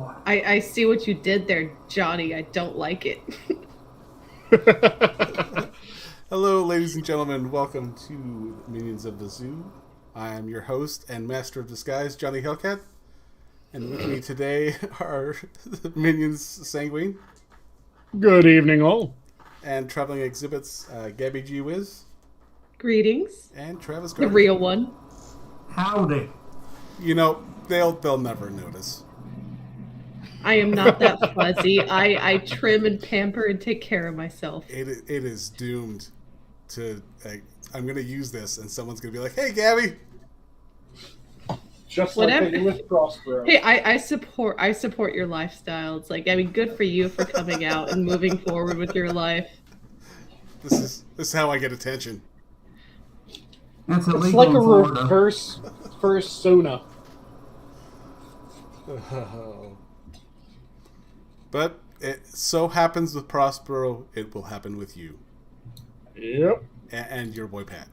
I see what you did there, Johnny. I don't like it. Hello, ladies and gentlemen. Welcome to Minions of the Zoo. I am your host and master of disguise, Johnny Hellcat. And with me today are the Minions Sanguine. Good evening, all. And traveling exhibits, Gabby GeeWhiz. Greetings. And Travis The Gardner. real one. Howdy. You know, they'll never notice. I am not that fuzzy. I trim and pamper and take care of myself. It is doomed to... I'm going to use this, and someone's going to be like, "Hey, Gabby!" Just Whatever. like they do with Prospero. Hey, I support your lifestyle. It's like, I mean, good for you for coming out and moving forward with your life. This is how I get attention. That's It's illegal like in a Florida. reverse persona. But it so happens with Prospero, it will happen with you. Yep. And your boy Pat.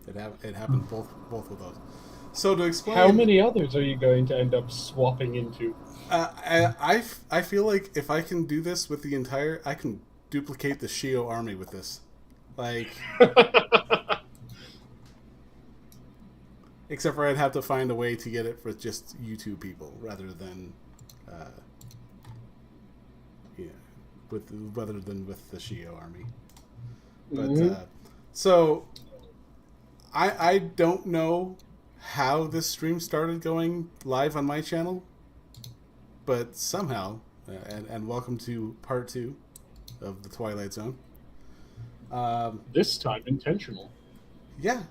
It happened both with us. So to explain, How many others are you going to end up swapping into? I feel like if I can do this with the entire, I can duplicate the Shio army with this, like. Except for I'd have to find a way to get it for just YouTube people rather than, rather than with the Shio army. But so I don't know how this stream started going live on my channel, but somehow, and welcome to part 2 of the Twilight Zone. This time intentional. Yeah,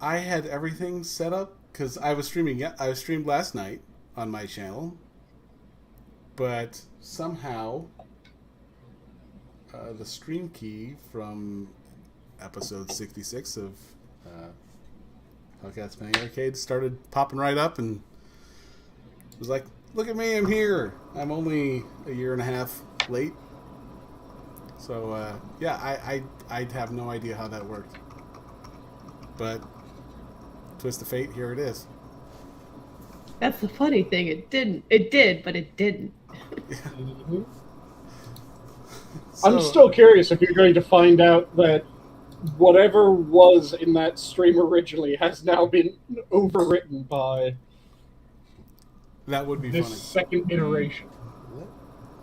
I had everything set up because I was streaming. Yeah, I streamed last night on my channel, but somehow the stream key from episode 66 of Hellcat's Penny Arcade started popping right up, and was like, "Look at me, I'm here. I'm only a year and a half late." So yeah, I'd have no idea how that worked, but twist of fate, here it is. That's the funny thing. It did, but it didn't. So, I'm still curious if you're going to find out that whatever was in that stream originally has now been overwritten by that would be this funny. second iteration.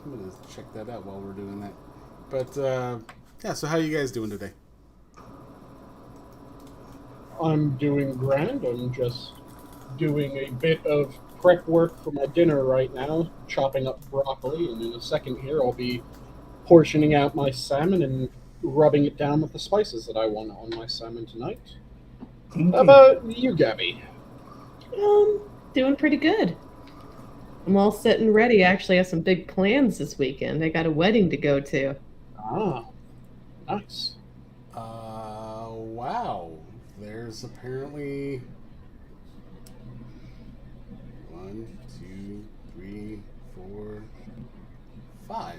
I'm gonna check that out while we're doing that. But yeah, so how you guys doing today? I'm doing grand. I'm just doing a bit of prep work for my dinner right now, chopping up broccoli, and in a second here I'll be portioning out my salmon and rubbing it down with the spices that I want on my salmon tonight. Kinky. How about you, Gabby? Doing pretty good. I'm all set and ready. I actually have some big plans this weekend. I got a wedding to go to. Ah, nice. Wow. There's apparently 1, 2, 3, 4, 5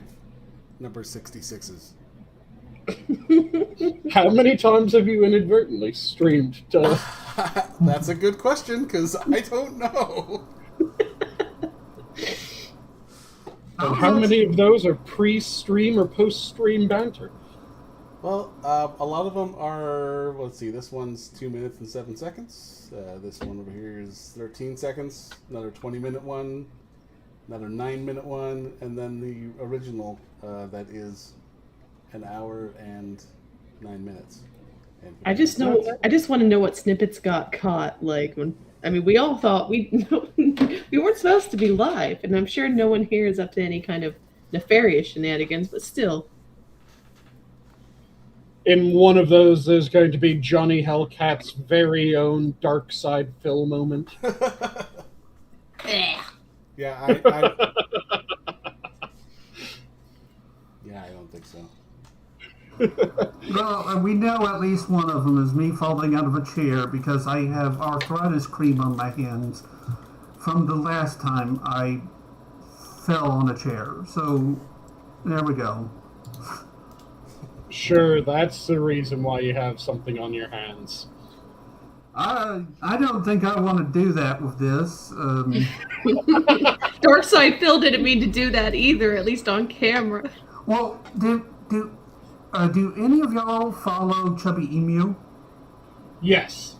number 66s. How many times have you inadvertently streamed to... That's a good question, because I don't know. And how many of those are pre-stream or post-stream banter? Well, a lot of them are, let's see, this one's 2 minutes and 7 seconds. This one over here is 13 seconds. Another 20-minute one. Another 9-minute one. And then the original that is an hour and 9 minutes. And I just want to know what snippets got caught. Like when, I mean, we all thought we weren't supposed to be live, and I'm sure no one here is up to any kind of nefarious shenanigans. But still, In one of those, there's going to be Johnny Hellcat's very own dark side Phil moment. Yeah, yeah, I don't think so. Well, we know at least one of them is me falling out of a chair because I have arthritis cream on my hands from the last time I fell on a chair. So, there we go. Sure, that's the reason why you have something on your hands. I don't think I want to do that with this. Darkside Phil didn't mean to do that either, at least on camera. Well, do any of y'all follow Chubby Emu? Yes.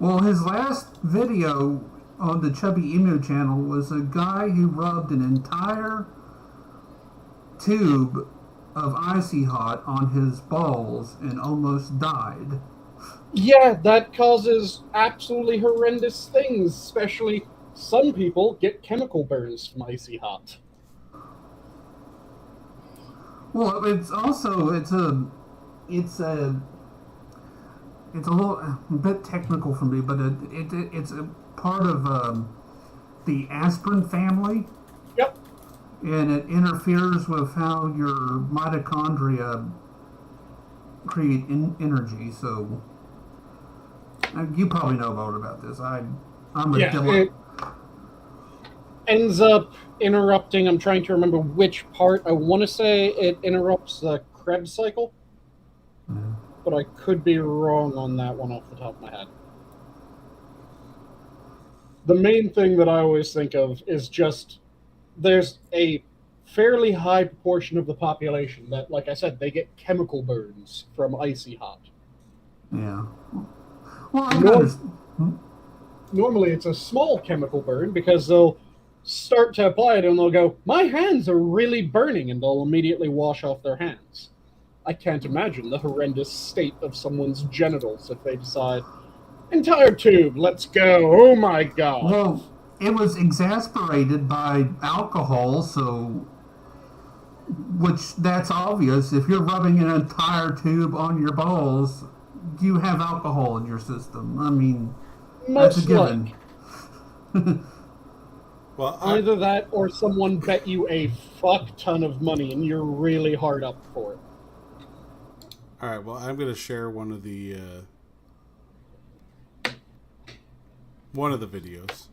Well, his last video on the Chubby Emu channel was a guy who rubbed an entire tube of Icy Hot on his balls and almost died. Yeah, that causes absolutely horrendous things, especially some people get chemical burns from Icy Hot. Well, it's also it's a little a bit technical for me, but it's a part of the aspirin family. Yep. And it interferes with how your mitochondria create energy. So you probably know more about this. I'm a it ends up interrupting. I'm trying to remember which part. I want to say it interrupts the Krebs cycle, but I could be wrong on that one off the top of my head. The main thing that I always think of is just there's a fairly high proportion of the population that, like I said, they get chemical burns from Icy Hot. Yeah. Well, normally it's a small chemical burn because they'll start to apply it and they'll go, my hands are really burning, and they'll immediately wash off their hands. I can't imagine the horrendous state of someone's genitals if they decide, entire tube, let's go, oh my god. Well, it was exasperated by alcohol, so which that's obvious. If you're rubbing an entire tube on your balls, you have alcohol in your system. I mean, that's a given. Well, either that or someone bet you a fuck ton of money and you're really hard up for it. All right, well, I'm going to share one of the videos.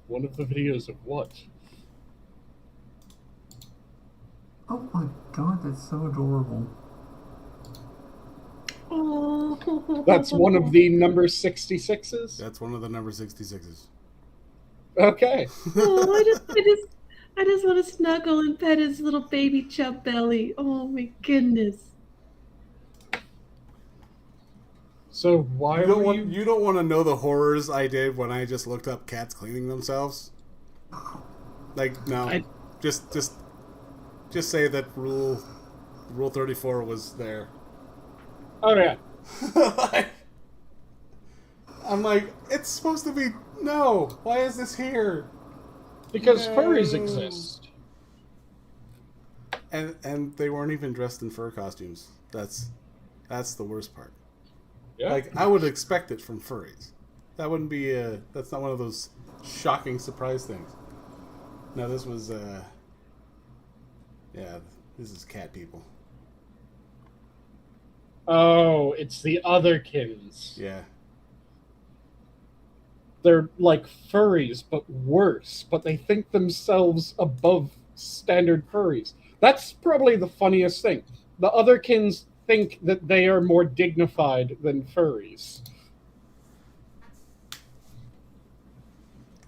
One of the videos of what? Oh my god, that's so adorable. Oh. That's one of the number 66s? That's one of the number 66s. Okay. Oh, I just want to snuggle and pet his little baby chub belly. Oh my goodness. So why You don't want to know the horrors I did when I just looked up cats cleaning themselves? Like, no. Just say that rule 34 was there. Oh yeah. I'm like, it's supposed to be no. Why is this here? Because No. furries exist. And they weren't even dressed in fur costumes. That's the worst part. Yeah. Like, I would expect it from furries. That wouldn't be that's not one of those shocking surprise things. No, this was this is cat people. Oh, it's the otherkins. Yeah. They're like furries, but worse. But they think themselves above standard furries. That's probably the funniest thing. The otherkins think that they are more dignified than furries.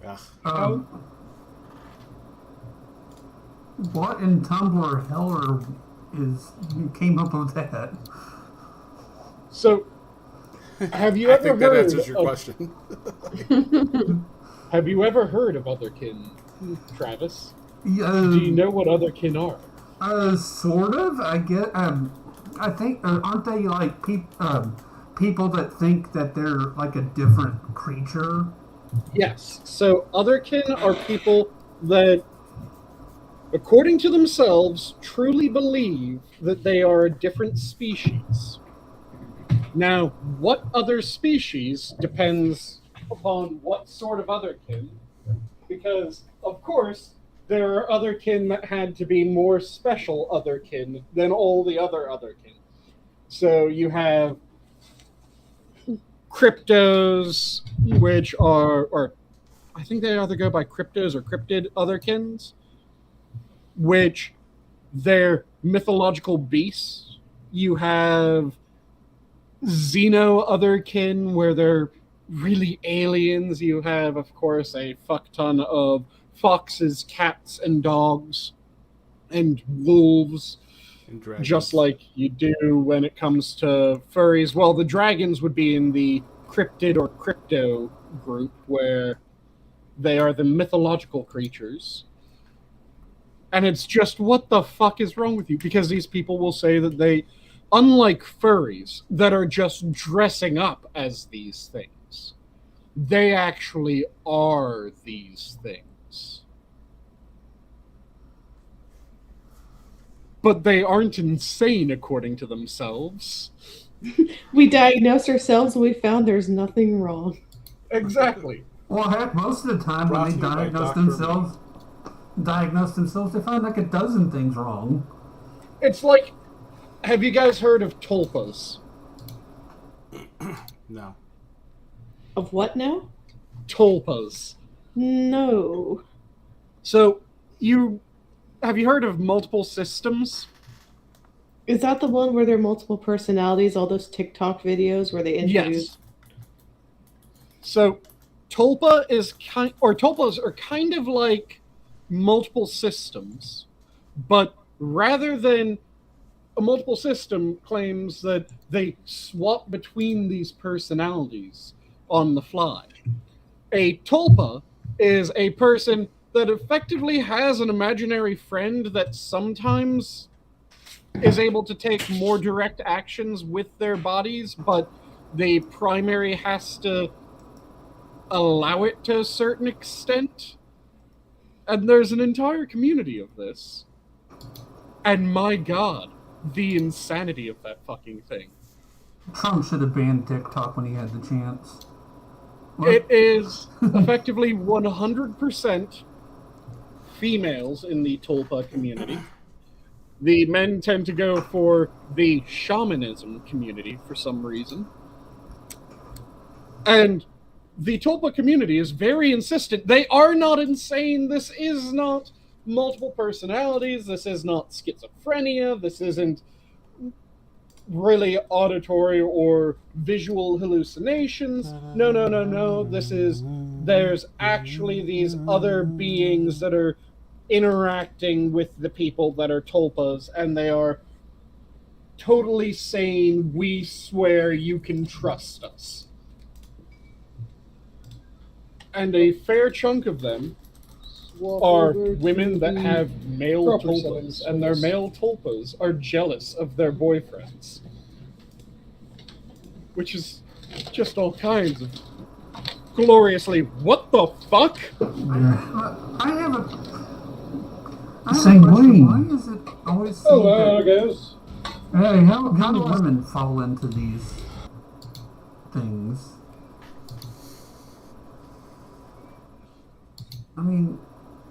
Ugh. What in Tumblr Heller you came up with that? So, have you I ever think that heard answers your question. Have you ever heard of otherkin, Travis? Yeah, Do you know what otherkin are? Sort of. I get. I think aren't they like people that think that they're like a different creature? Yes. So otherkin are people that, according to themselves, truly believe that they are a different species. Now, what other species depends upon what sort of otherkin, because, of course, there are otherkin that had to be more special otherkin than all the other otherkin. So you have cryptos, which are, or I think they either go by cryptos or cryptid otherkins, which they're mythological beasts. You have Xeno otherkin, where they're really aliens. You have, of course, a fuck ton of foxes, cats, and dogs, and wolves, And dragons. just like you do when it comes to furries. Well, the dragons would be in the cryptid or crypto group, where they are the mythological creatures. And it's just, what the fuck is wrong with you? Because these people will say that they, unlike furries that are just dressing up as these things, they actually are these things. But they aren't insane, according to themselves. We diagnosed ourselves and we found there's nothing wrong. Exactly. Well, heck, most of the time when they diagnose themselves, they find like a dozen things wrong. It's like, have you guys heard of Tulpas? No. Of what now? Tulpas. No. So, have you heard of multiple systems? Is that the one where there are multiple personalities, all those TikTok videos where they introduce? Yes. So, Tulpas are kind of like multiple systems, but rather than a multiple system claims that they swap between these personalities on the fly. A Tulpa is a person that effectively has an imaginary friend that sometimes is able to take more direct actions with their bodies, but the primary has to allow it to a certain extent. And there's an entire community of this. And my god, the insanity of that fucking thing. Trump should have banned TikTok when he had the chance. What? It is effectively 100% females in the Tulpa community. The men tend to go for the shamanism community for some reason. And the Tulpa community is very insistent. They are not insane. This is not multiple personalities. This is not schizophrenia. This isn't really auditory or visual hallucinations. No. There's actually these other beings that are interacting with the people that are Tulpas, and they are totally sane. We swear you can trust us. And a fair chunk of them are women that have male Tulpas, and their male Tulpas are jealous of their boyfriends. Which is just all kinds of gloriously, what the fuck? I have a Sanguine. Why is it always so Hello, guys. Hey, how do women fall into these things? I mean,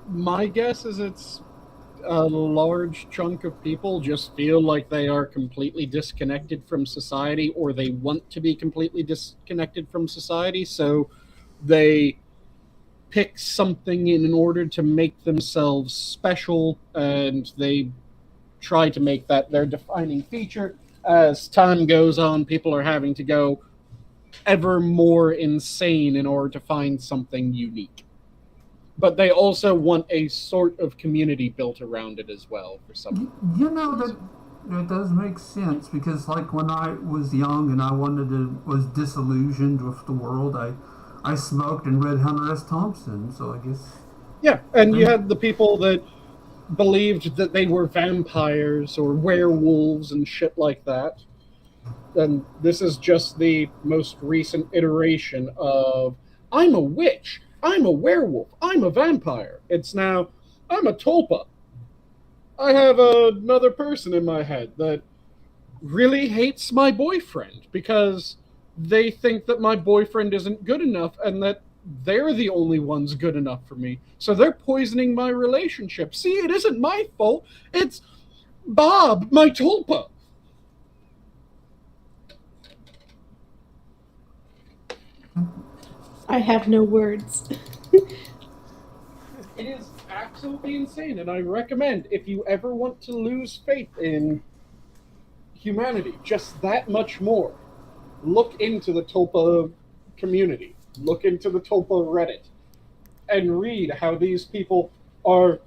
my guess is it's a large chunk of people just feel like they are completely disconnected from society, or they want to be completely disconnected from society, so they pick something in order to make themselves special, and they try to make that their defining feature. As time goes on, people are having to go ever more insane in order to find something unique. But they also want a sort of community built around it as well for some. You know, that does make sense, because like when I was young and I was disillusioned with the world, I smoked and read Hunter S. Thompson, so I guess... Yeah, and you had the people that believed that they were vampires or werewolves and shit like that. And this is just the most recent iteration of, I'm a witch, I'm a werewolf, I'm a vampire. It's now, I'm a Tulpa. I have another person in my head that really hates my boyfriend because they think that my boyfriend isn't good enough and that they're the only ones good enough for me. So they're poisoning my relationship. See, it isn't my fault. It's Bob, my Tulpa. I have no words. It is absolutely insane, and I recommend, if you ever want to lose faith in humanity just that much more, look into the Tulpa community, look into the Tulpa Reddit, and read how these people are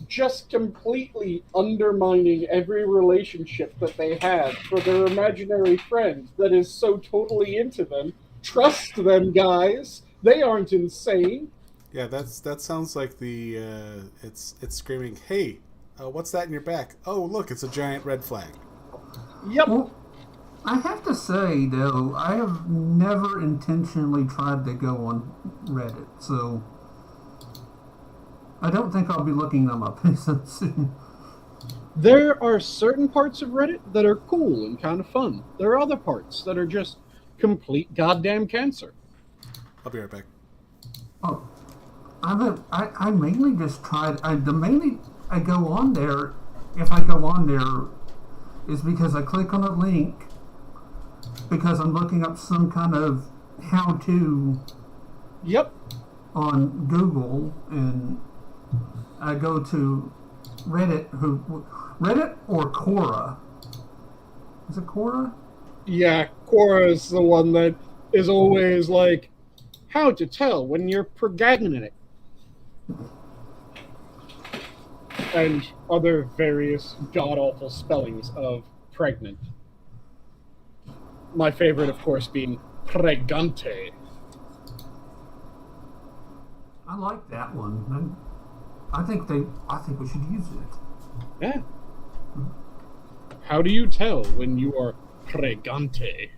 just completely undermining every relationship that they have for their imaginary friend that is so totally into them. Trust them, guys. They aren't insane. Yeah, that sounds like the it's screaming, "Hey, what's that in your back? Oh, look, it's a giant red flag." Yep. Well, I have to say, though, I have never intentionally tried to go on Reddit, so I don't think I'll be looking them up soon. There are certain parts of Reddit that are cool and kind of fun. There are other parts that are just complete goddamn cancer. I'll be right back. Oh, I mainly just tried. I go on there. If I go on there, is because I click on a link because I'm looking up some kind of how-to. Yep. On Google, and I go to Reddit. Reddit or Quora? Is it Quora? Yeah, Quora is the one that is always like, how to tell when you're pregnant, and other various god-awful spellings of pregnant. My favorite, of course, being pregante. I like that one. I think we should use it. Yeah. How do you tell when you are pregante?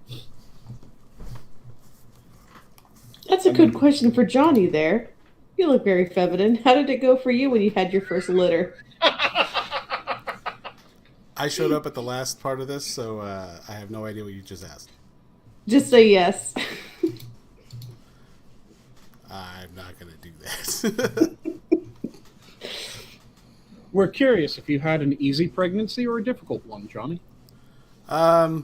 That's a good question for Johnny there. You look very feminine. How did it go for you when you had your first litter? I showed up at the last part of this, so I have no idea what you just asked. Just say yes. I'm not going to do that. We're curious if you had an easy pregnancy or a difficult one, Johnny. The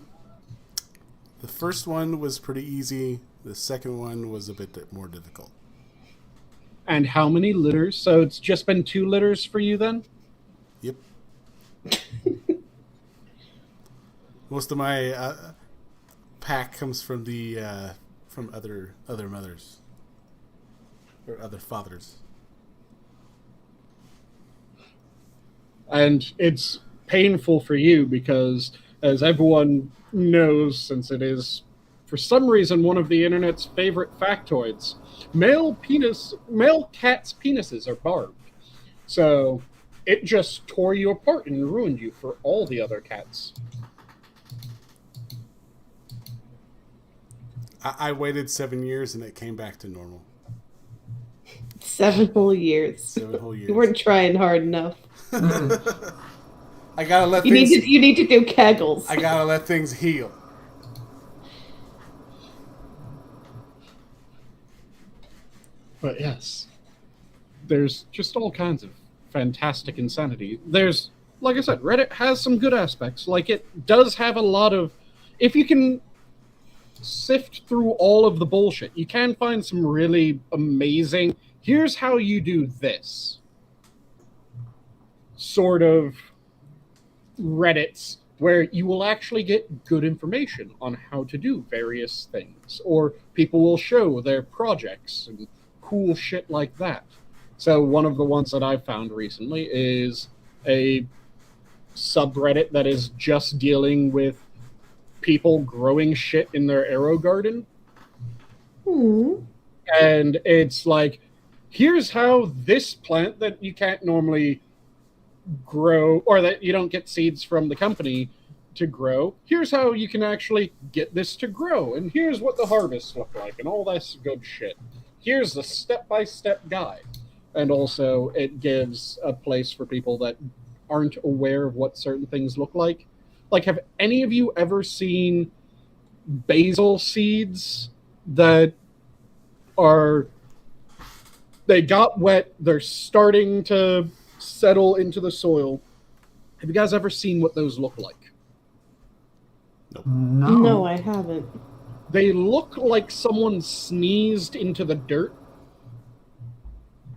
first one was pretty easy. The second one was a bit more difficult. And how many litters? So it's just been 2 litters for you then? Yep. Most of my pack comes from the from other mothers or other fathers. And it's painful for you because, as everyone knows, since it is, for some reason, one of the internet's favorite factoids, male cats' penises are barbed. So it just tore you apart and ruined you for all the other cats. I waited 7 years and it came back to normal. 7 whole years. 7 whole years. You weren't trying hard enough. I gotta let You things. need to do kegels. I gotta let things heal. But yes, there's just all kinds of fantastic insanity. There's, like I said, Reddit has some good aspects. Like, it does have a lot of... If you can sift through all of the bullshit, you can find some really amazing, here's how you do this sort of Reddits, where you will actually get good information on how to do various things, or people will show their projects and cool shit like that. So one of the ones that I've found recently is a subreddit that is just dealing with people growing shit in their arrow garden. And it's like, here's how this plant that you can't normally grow, or that you don't get seeds from the company to grow, here's how you can actually get this to grow, and here's what the harvests look like, and all this good shit. Here's the step-by-step guide. And also it gives a place for people that aren't aware of what certain things look like. Like, have any of you ever seen basil seeds that are... They got wet, they're starting to settle into the soil. Have you guys ever seen what those look like? Nope. No, I haven't. They look like someone sneezed into the dirt,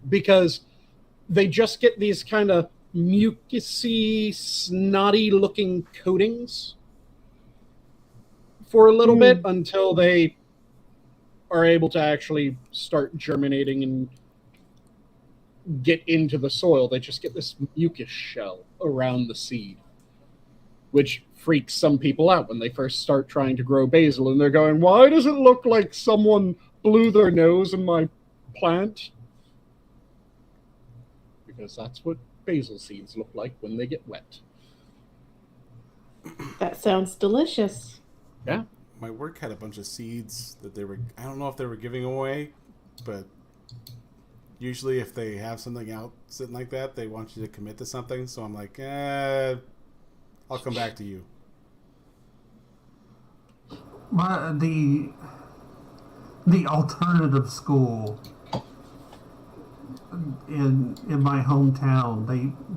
because they just get these kind of mucusy, snotty-looking coatings for a little bit until they are able to actually start germinating and get into the soil. They just get this mucus shell around the seed, which freaks some people out when they first start trying to grow basil, and they're going, why does it look like someone blew their nose in my plant? Because that's what basil seeds look like when they get wet. That sounds delicious. Yeah. My work had a bunch of seeds that I don't know if they were giving away, but usually if they have something out sitting like that, they want you to commit to something. So I'm like, I'll come back to you. The alternative school in my hometown,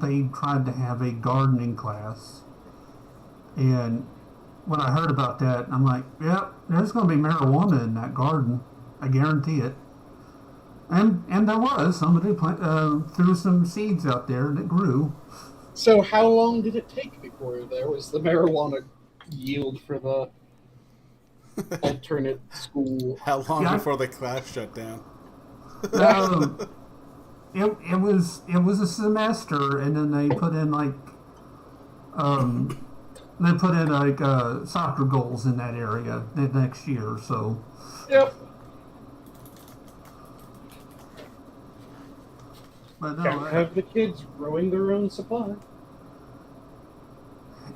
they tried to have a gardening class, and when I heard about that, I'm like, yep, there's going to be marijuana in that garden. I guarantee it. And there was. Somebody threw some seeds out there and it grew. So how long did it take before there was the marijuana yield for the alternate school? How long before the class shut down? It was a semester, and then they put in soccer goals in that area the next year. So. Yep. But no, Can't have the kids growing their own supply.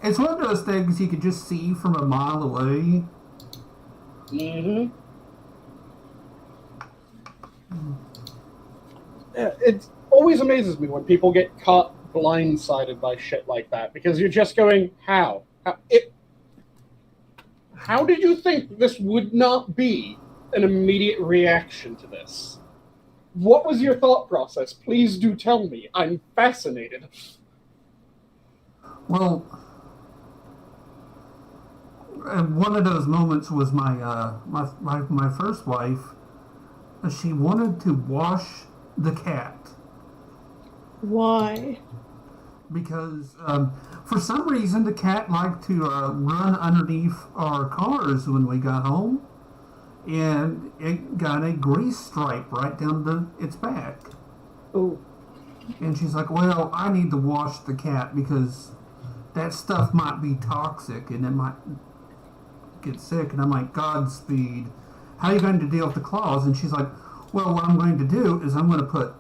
It's one of those things you could just see from a mile away. Mm-hmm. Yeah, it always amazes me when people get caught blindsided by shit like that, because you're just going, how? How did you think this would not be an immediate reaction to this? What was your thought process? Please do tell me. I'm fascinated. Well, one of those moments was my first wife. She wanted to wash the cat. Why? Because for some reason the cat liked to run underneath our cars when we got home, and it got a grease stripe right down its back. Oh. And she's like, well, I need to wash the cat because that stuff might be toxic and it might get sick. And I'm like, Godspeed. How are you going to deal with the claws? And she's like, well, what I'm going to do is I'm going to put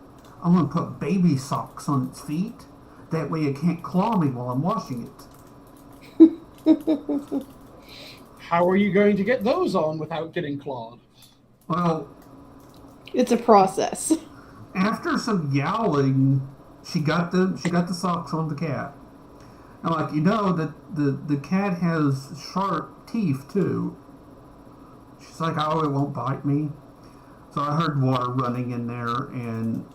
baby socks on its feet. That way it can't claw me while I'm washing it. How are you going to get those on without getting clawed? Well, it's a process. After some yowling, she got the socks on the cat. I'm like, that the cat has sharp teeth too. She's like, oh, it won't bite me. So I heard water running in there, and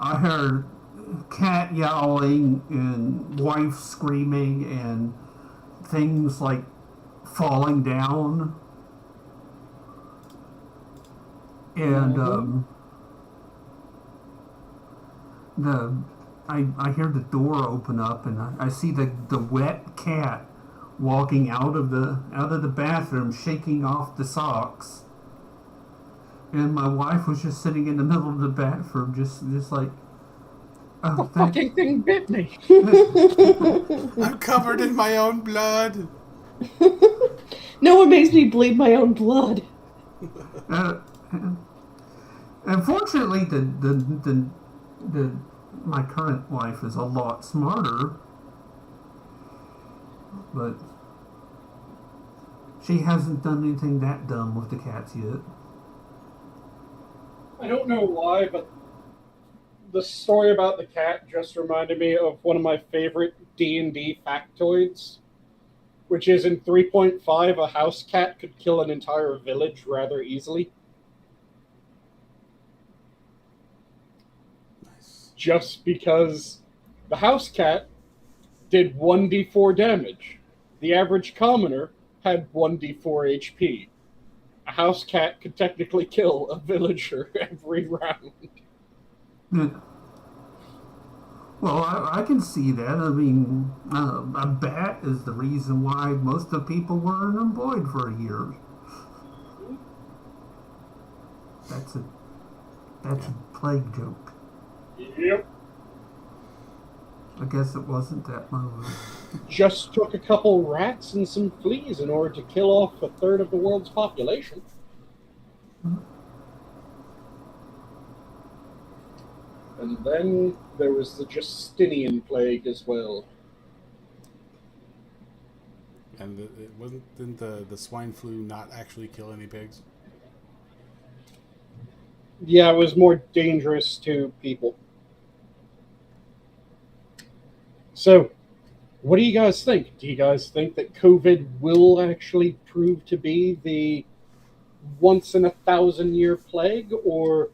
I heard cat yowling and wife screaming and things like falling down. And I hear the door open up, and I see the wet cat walking out of the bathroom, shaking off the socks. And my wife was just sitting in the middle of the bathroom, just like, oh, the fucking thing bit me. I'm covered in my own blood. No one makes me bleed my own blood. Unfortunately, my current wife is a lot smarter, but she hasn't done anything that dumb with the cats yet. I don't know why, but the story about the cat just reminded me of one of my favorite D&D factoids, which is in 3.5, a house cat could kill an entire village rather easily. Nice. Just because the house cat did 1d4 damage. The average commoner had 1d4 HP. A house cat could technically kill a villager every round. Well, I can see that. I mean, a bat is the reason why most of the people were unemployed for a year. That's a plague joke. Yep. I guess it wasn't that much. Just took a couple rats and some fleas in order to kill off a third of the world's population. And then there was the Justinian plague as well. And didn't the swine flu not actually kill any pigs? Yeah, it was more dangerous to people. So, what do you guys think? Do you guys think that COVID will actually prove to be the once-in-a-thousand-year plague, or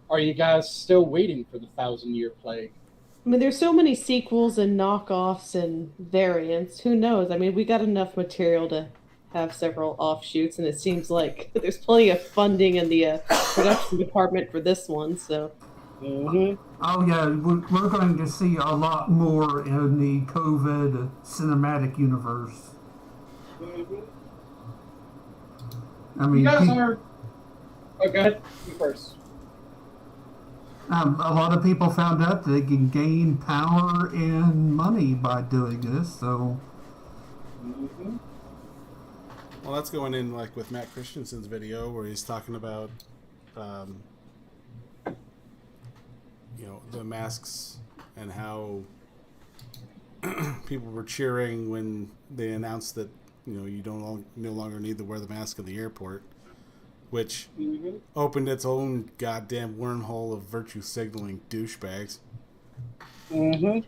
are you guys still waiting for the 1,000-year plague? I mean, there's so many sequels and knockoffs and variants. Who knows? I mean, we got enough material to have several offshoots, and it seems like there's plenty of funding in the production department for this one. So, Oh yeah, we're going to see a lot more in the COVID cinematic universe. I mean, You guys are... Oh, go ahead. You first. a lot of people found out they can gain power and money by doing this. So, Well, that's going in like with Matt Christensen's video where he's talking about, the masks and how people were cheering when they announced that you no longer need to wear the mask in the airport, which opened its own goddamn wormhole of virtue signaling douchebags. well,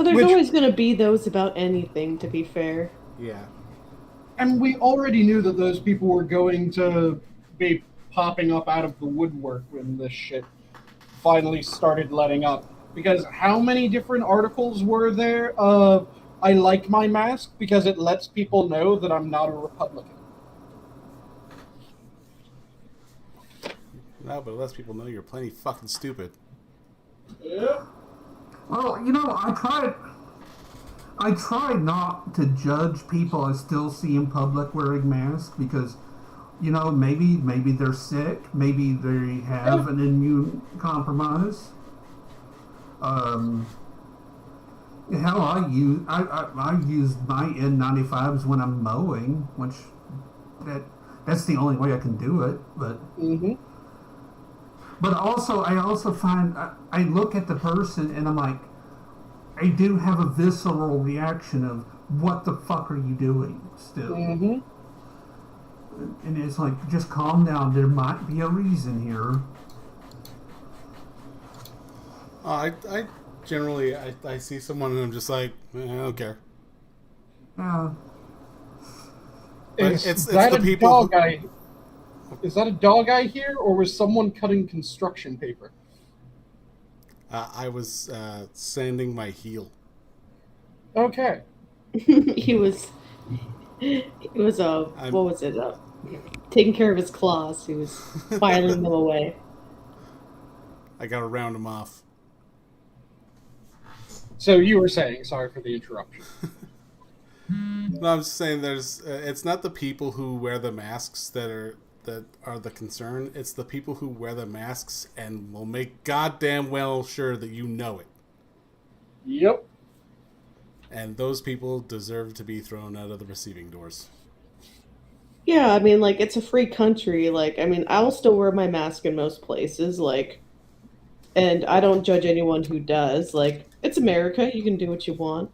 there's always going to be those about anything, to be fair. Yeah. And we already knew that those people were going to be popping up out of the woodwork when this shit finally started letting up. Because how many different articles were there of, I like my mask because it lets people know that I'm not a Republican? No, but it lets people know you're plenty fucking stupid. Yeah. well, I try not to judge people I still see in public wearing masks because, maybe they're sick, maybe they have an immune compromise. Hell, I use my N95s when I'm mowing, which that's the only way I can do it. But but I also find I look at the person and I'm like, I do have a visceral reaction of what the fuck are you doing still? And it's like, just calm down. There might be a reason here. I generally I see someone and I'm just like, I don't care. It's the people. Is that a dog eye here, or was someone cutting construction paper? I was sanding my heel. Okay. he was what was it? Taking care of his claws. He was filing them away. I gotta round them off. So you were saying, sorry for the interruption. No, I'm just saying it's not the people who wear the masks that are the concern. It's the people who wear the masks and will make goddamn well sure that you know it. Yep. And those people deserve to be thrown out of the receiving doors. Yeah, I mean, like, it's a free country. Like, I mean, I will still wear my mask in most places. Like, and I don't judge anyone who does. Like, it's America. You can do what you want.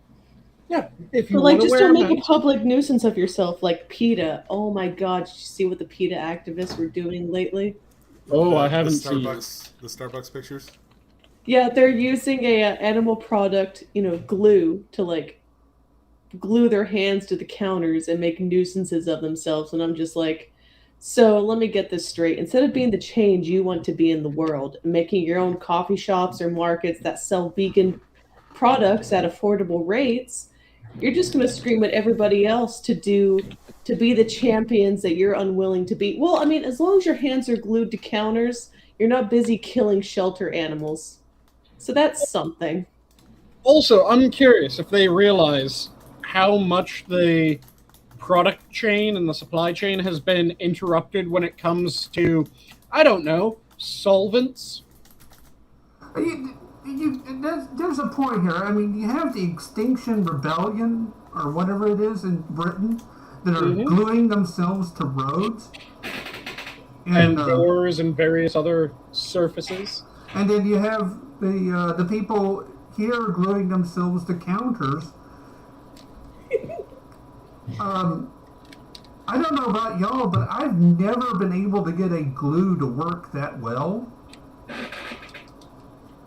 Yeah. If you But, like, want to just wear don't a make a mask. public nuisance of yourself. Like PETA. Oh my God, did you see what the PETA activists were doing lately? Oh, I haven't the seen Starbucks pictures. Yeah, they're using a animal product, glue to like glue their hands to the counters and make nuisances of themselves. And I'm just like, so let me get this straight. Instead of being the change you want to be in the world, making your own coffee shops or markets that sell vegan products at affordable rates, you're just going to scream at everybody else to be the champions that you're unwilling to be. Well, I mean, as long as your hands are glued to counters, You're not busy killing shelter animals. So that's something. Also, I'm curious if they realize how much the product chain and the supply chain has been interrupted when it comes to, I don't know, solvents. There's a point here. I mean, you have the Extinction Rebellion, or whatever it is in Britain, that are gluing themselves to roads. And doors and various other surfaces. And then you have the people here gluing themselves to counters. I don't know about y'all, but I've never been able to get a glue to work that well,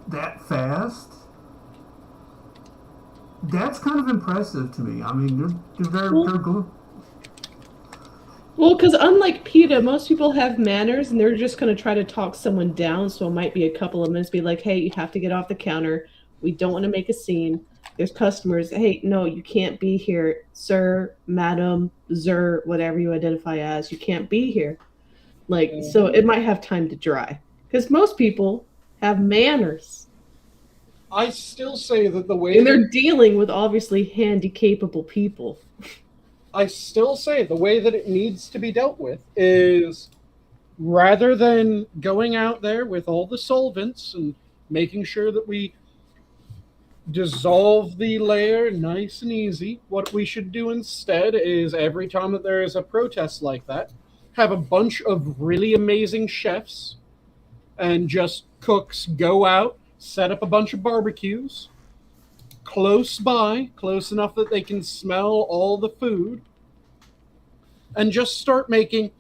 that fast. That's kind of impressive to me. I mean, they're glue. Well, because unlike PETA, most people have manners, and they're just going to try to talk someone down, so it might be a couple of minutes, be like, hey, you have to get off the counter. We don't want to make a scene. There's customers. Hey, no, you can't be here. Sir, madam, zer, whatever you identify as, you can't be here. Like, so it might have time to dry. Because most people have manners. I still say that the way... And they're dealing with obviously handy-capable people. I still say the way that it needs to be dealt with is, rather than going out there with all the solvents and making sure that we dissolve the layer nice and easy, what we should do instead is, every time that there is a protest like that, have a bunch of really amazing chefs and just cooks go out, set up a bunch of barbecues close by, close enough that they can smell all the food, and just start making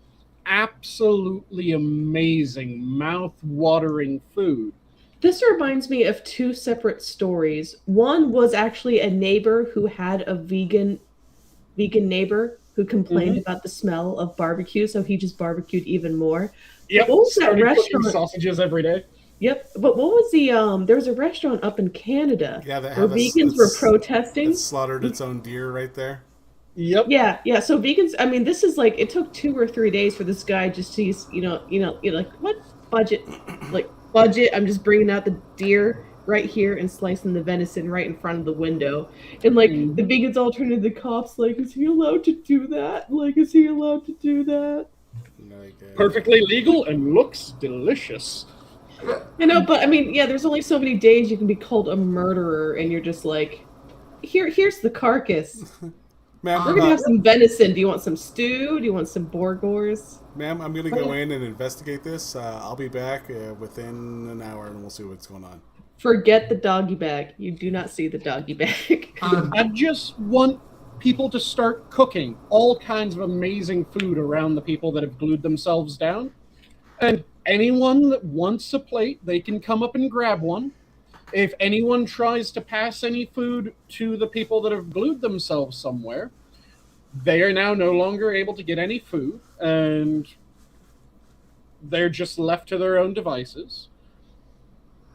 absolutely amazing, mouth-watering food. This reminds me of two separate stories. One was actually a neighbor who had a vegan neighbor who complained about the smell of barbecue, so he just barbecued even more. Yep, what was that started restaurant? cooking sausages every day. Yep, but what was the there was a restaurant up in Canada where vegans were protesting. It slaughtered its own deer right there. Yep. Yeah. So vegans, I mean, this is like, it took 2 or 3 days for this guy just to, like, what budget? Like, budget, I'm just bringing out the deer right here and slicing the venison right in front of the window. And, like, the vegans all turn to the cops, like, is he allowed to do that? Like, is he allowed to do that? Perfectly legal and looks delicious. I know, but, I mean, yeah, there's only so many days you can be called a murderer, and you're just like, here's the carcass. Ma'am, we're going to have some venison. Do you want some stew? Do you want some Borgors? Ma'am, I'm going to go in and investigate this. I'll be back within an hour, and we'll see what's going on. Forget the doggy bag. You do not see the doggy bag. I just want people to start cooking all kinds of amazing food around the people that have glued themselves down. And anyone that wants a plate, they can come up and grab one. If anyone tries to pass any food to the people that have glued themselves somewhere, they are now no longer able to get any food, and they're just left to their own devices.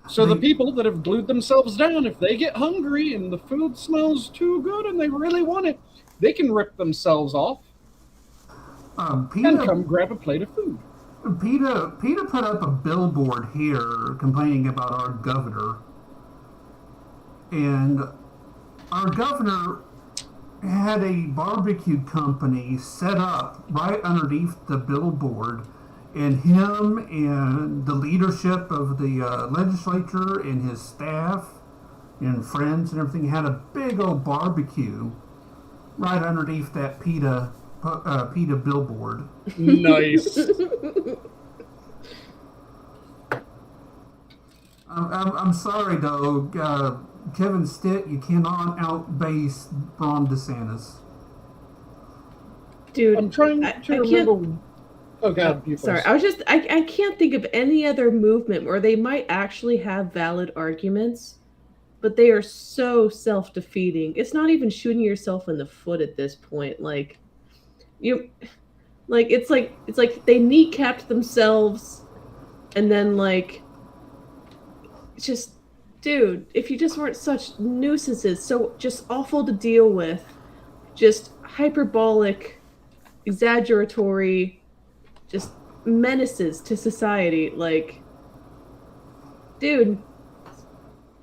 So the people that have glued themselves down, if they get hungry and the food smells too good and they really want it, they can rip themselves off and come grab a plate of food. PETA put up a billboard here complaining about our governor. And our governor had a barbecue company set up right underneath the billboard, and him and the leadership of the legislature and his staff and friends and everything had a big old barbecue right underneath that PETA billboard. Nice. I'm sorry, though. Kevin Stitt, you cannot outbase Ron DeSantis. Dude, I'm trying to remember. Oh God, you sorry. first. I can't think of any other movement where they might actually have valid arguments, but they are so self-defeating. It's not even shooting yourself in the foot at this point. Like, it's like they kneecapped themselves, and then like, just. Dude, if you just weren't such nuisances, so just awful to deal with, just hyperbolic, exaggeratory, just menaces to society, like, Dude,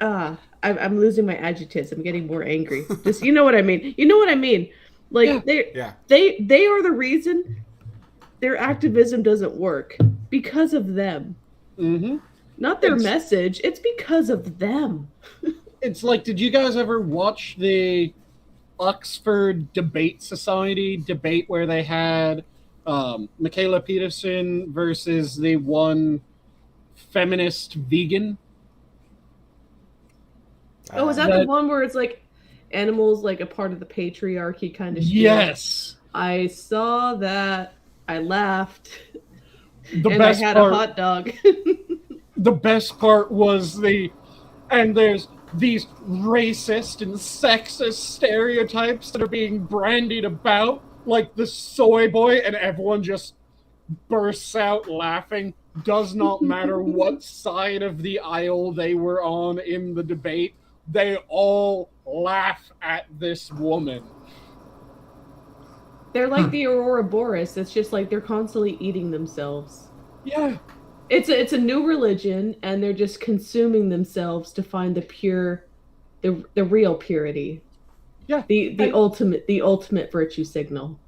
I'm losing my adjectives. I'm getting more angry. Just, you know what I mean. You know what I mean. Like Yeah. they are the reason their activism doesn't work because of them. Mm-hmm. Not their message. It's because of them. It's like, did you guys ever watch the Oxford Debate Society debate where they had Michaela Peterson versus the one feminist vegan? Oh, is that the one where it's like animals like a part of the patriarchy kind of spiel? Yes. I saw that. I laughed. The and best I had part, a hot dog. the best part was there's these racist and sexist stereotypes that are being brandied about, like the soy boy, and everyone just bursts out laughing. Does not matter what side of the aisle they were on in the debate, they all laugh at this woman. They're like the Aurora Boreas. It's just like they're constantly eating themselves. Yeah. It's a new religion, and they're just consuming themselves to find the real purity. Yeah. The ultimate virtue signal.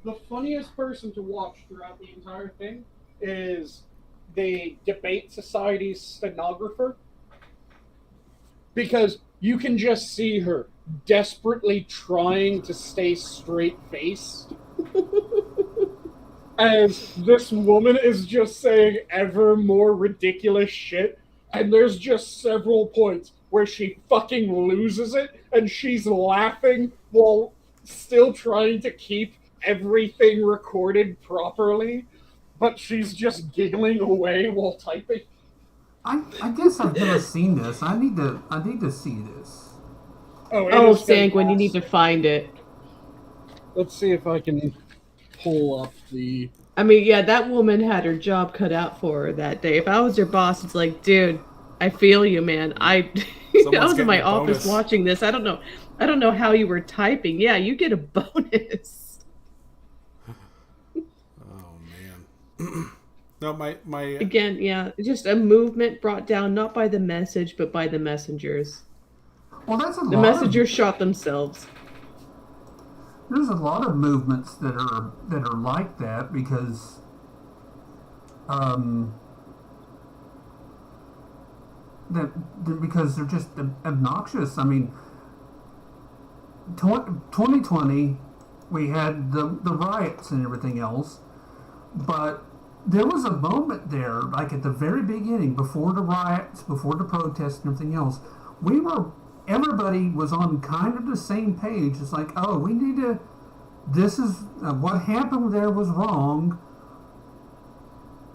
The funniest person to watch throughout the entire thing is the Debate Society's stenographer, because you can just see her desperately trying to stay straight-faced as this woman is just saying ever more ridiculous shit, and there's just several points where she fucking loses it, and she's laughing while still trying to keep everything recorded properly, but she's just giggling away while typing. I guess I've never seen this. I need to see this. Oh, Sanguine, you need to find it. Let's see if I can pull up the... I mean, yeah, that woman had her job cut out for her that day. If I was her boss, it's like, dude, I feel you, man. I was in my office watching this. I don't know how you were typing. Yeah, you get a bonus. Oh man. No, my again, yeah, just a movement brought down not by the message, but by the messengers. Well, that's a lot. The messengers shot themselves. There's a lot of movements that are like that because, because they're just obnoxious. I mean, 2020, we had the riots and everything else, but there was a moment there, like at the very beginning, before the riots, before the protests and everything else, everybody was on kind of the same page. It's like, oh, we need to, this is, what happened there was wrong,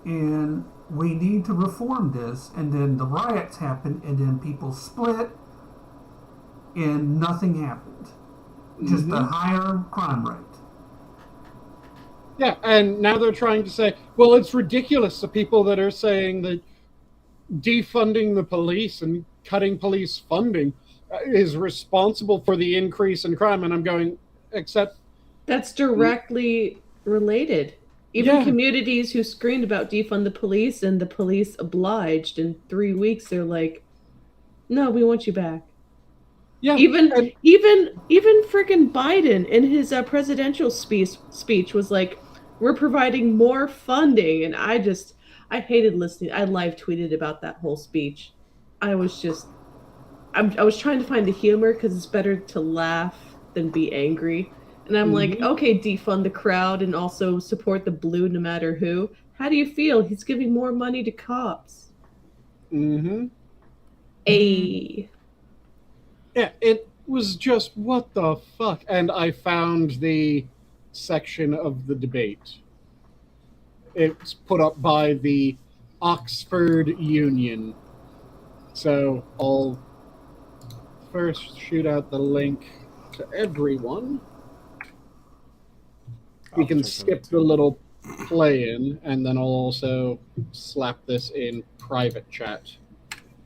and we need to reform this. And then the riots happened, and then people split, and nothing happened. Just a higher crime rate. Yeah, and now they're trying to say, well, it's ridiculous, the people that are saying that defunding the police and cutting police funding is responsible for the increase in crime. And I'm going, except... That's directly related. Even communities who screamed about defund the police and the police obliged, in 3 weeks, they're like, no, we want you back. Yeah, even freaking Biden in his presidential speech was like, we're providing more funding. And I hated listening. I live tweeted about that whole speech. I was trying to find the humor because it's better to laugh than be angry. And I'm like, okay, defund the crowd and also support the blue no matter who. How do you feel? He's giving more money to cops. Mm-hmm. Yeah, it was just, what the fuck? And I found the section of the debate. It's put up by the Oxford Union. So I'll first shoot out the link to everyone. You can skip the little play-in, and then I'll also slap this in private chat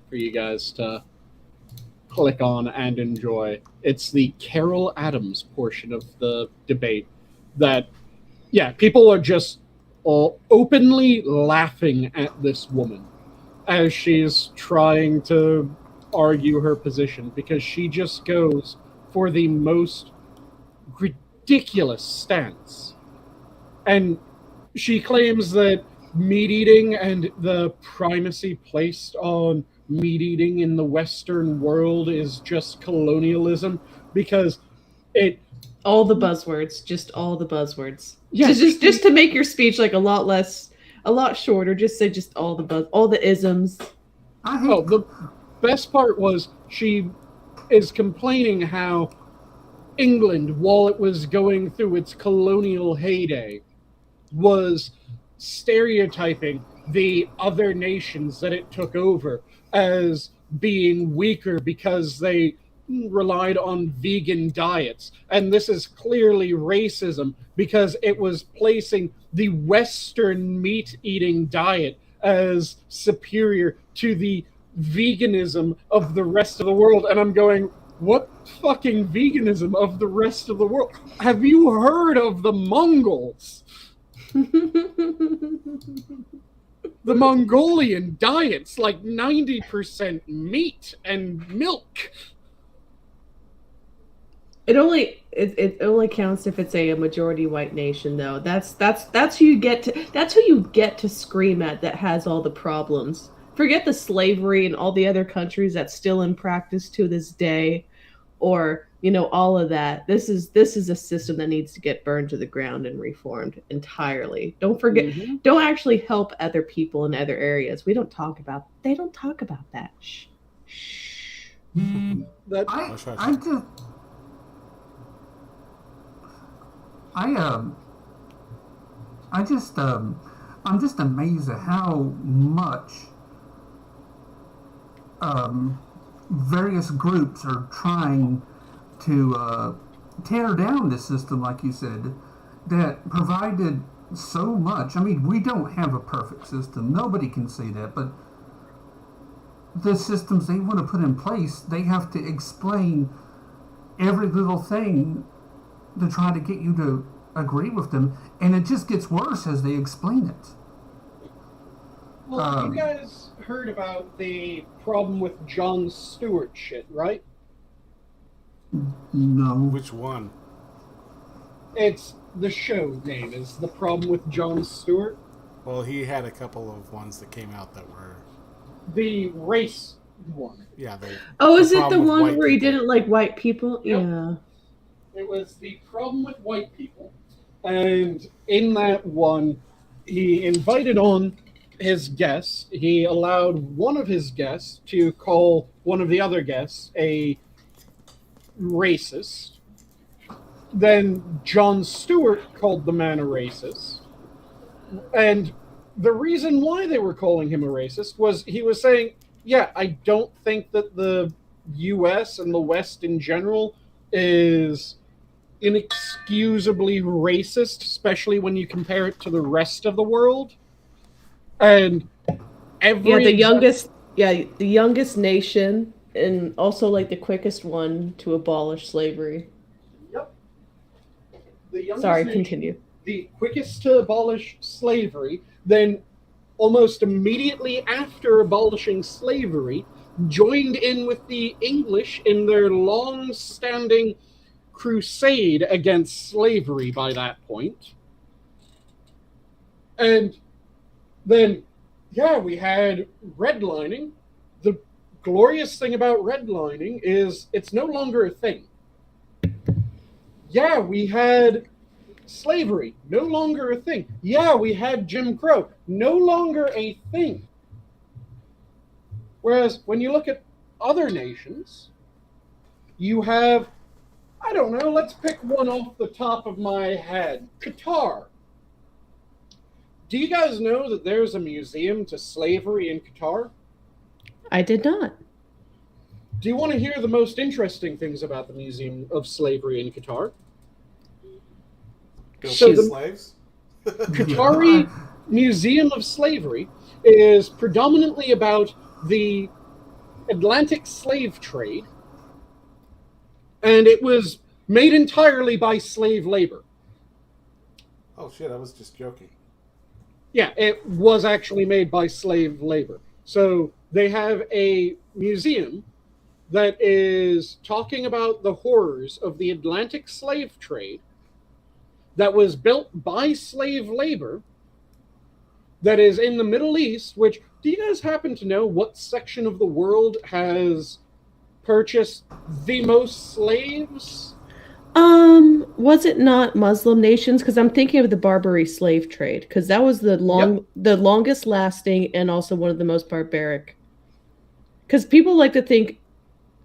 for you guys to click on and enjoy. It's the Carol Adams portion of the debate that, people are just all openly laughing at this woman. as she's trying to argue her position, because she just goes for the most ridiculous stance. And she claims that meat eating and the primacy placed on meat eating in the Western world is just colonialism, because it... All the buzzwords, just all the buzzwords. Yeah, just to make your speech like a lot shorter. Just say just all the isms. The best part was she is complaining how England, while it was going through its colonial heyday, was stereotyping the other nations that it took over as being weaker because they relied on vegan diets. And this is clearly racism, because it was placing the Western meat-eating diet as superior to the veganism of the rest of the world. And I'm going, what fucking veganism of the rest of the world? Have you heard of the Mongols? The Mongolian diet's like 90% meat and milk. It only counts if it's a majority white nation, though. That's who you get to scream at that has all the problems. Forget the slavery and all the other countries that's still in practice to this day, or all of that. This is a system that needs to get burned to the ground and reformed entirely. Don't forget. Don't actually help other people in other areas. They don't talk about that. Shh. I'm just amazed at how much various groups are trying to tear down this system, like you said, that provided so much. I mean, we don't have a perfect system. Nobody can say that, but the systems they want to put in place, they have to explain every little thing to try to get you to agree with them, and it just gets worse as they explain it. Well, you guys heard about the problem with Jon Stewart shit, right? No. Which one? It's the show name is The Problem with Jon Stewart. Well, he had a couple of ones that came out that were... The race one. Yeah. Is it the one where he didn't like white people? Yep. Yeah. It was The Problem with White People. And in that one, he invited on his guests. He allowed one of his guests to call one of the other guests a racist. Then Jon Stewart called the man a racist. And the reason why they were calling him a racist was he was saying, yeah, I don't think that the US and the West in general is inexcusably racist, especially when you compare it to the rest of the world. And the youngest nation, and also like the quickest one to abolish slavery. Yep. Continue. The quickest to abolish slavery, then almost immediately after abolishing slavery, joined in with the English in their long-standing crusade against slavery by that point. And then, we had redlining. The glorious thing about redlining is it's no longer a thing. Yeah, we had slavery, no longer a thing. Yeah, we had Jim Crow, no longer a thing. Whereas when you look at other nations, you have, I don't know, let's pick one off the top of my head. Qatar. Do you guys know that there's a museum to slavery in Qatar? I did not. Do you want to hear the most interesting things about the Museum of Slavery in Qatar? Slaves? Qatari Museum of Slavery is predominantly about the Atlantic slave trade, and it was made entirely by slave labor. Oh shit, I was just joking. Yeah, it was actually made by slave labor. So they have a museum that is talking about the horrors of the Atlantic slave trade that was built by slave labor that is in the Middle East, which, do you guys happen to know what section of the world has purchased the most slaves? Was it not Muslim nations? Because I'm thinking of the Barbary slave trade, because that was the longest lasting and also one of the most barbaric. Because people like to think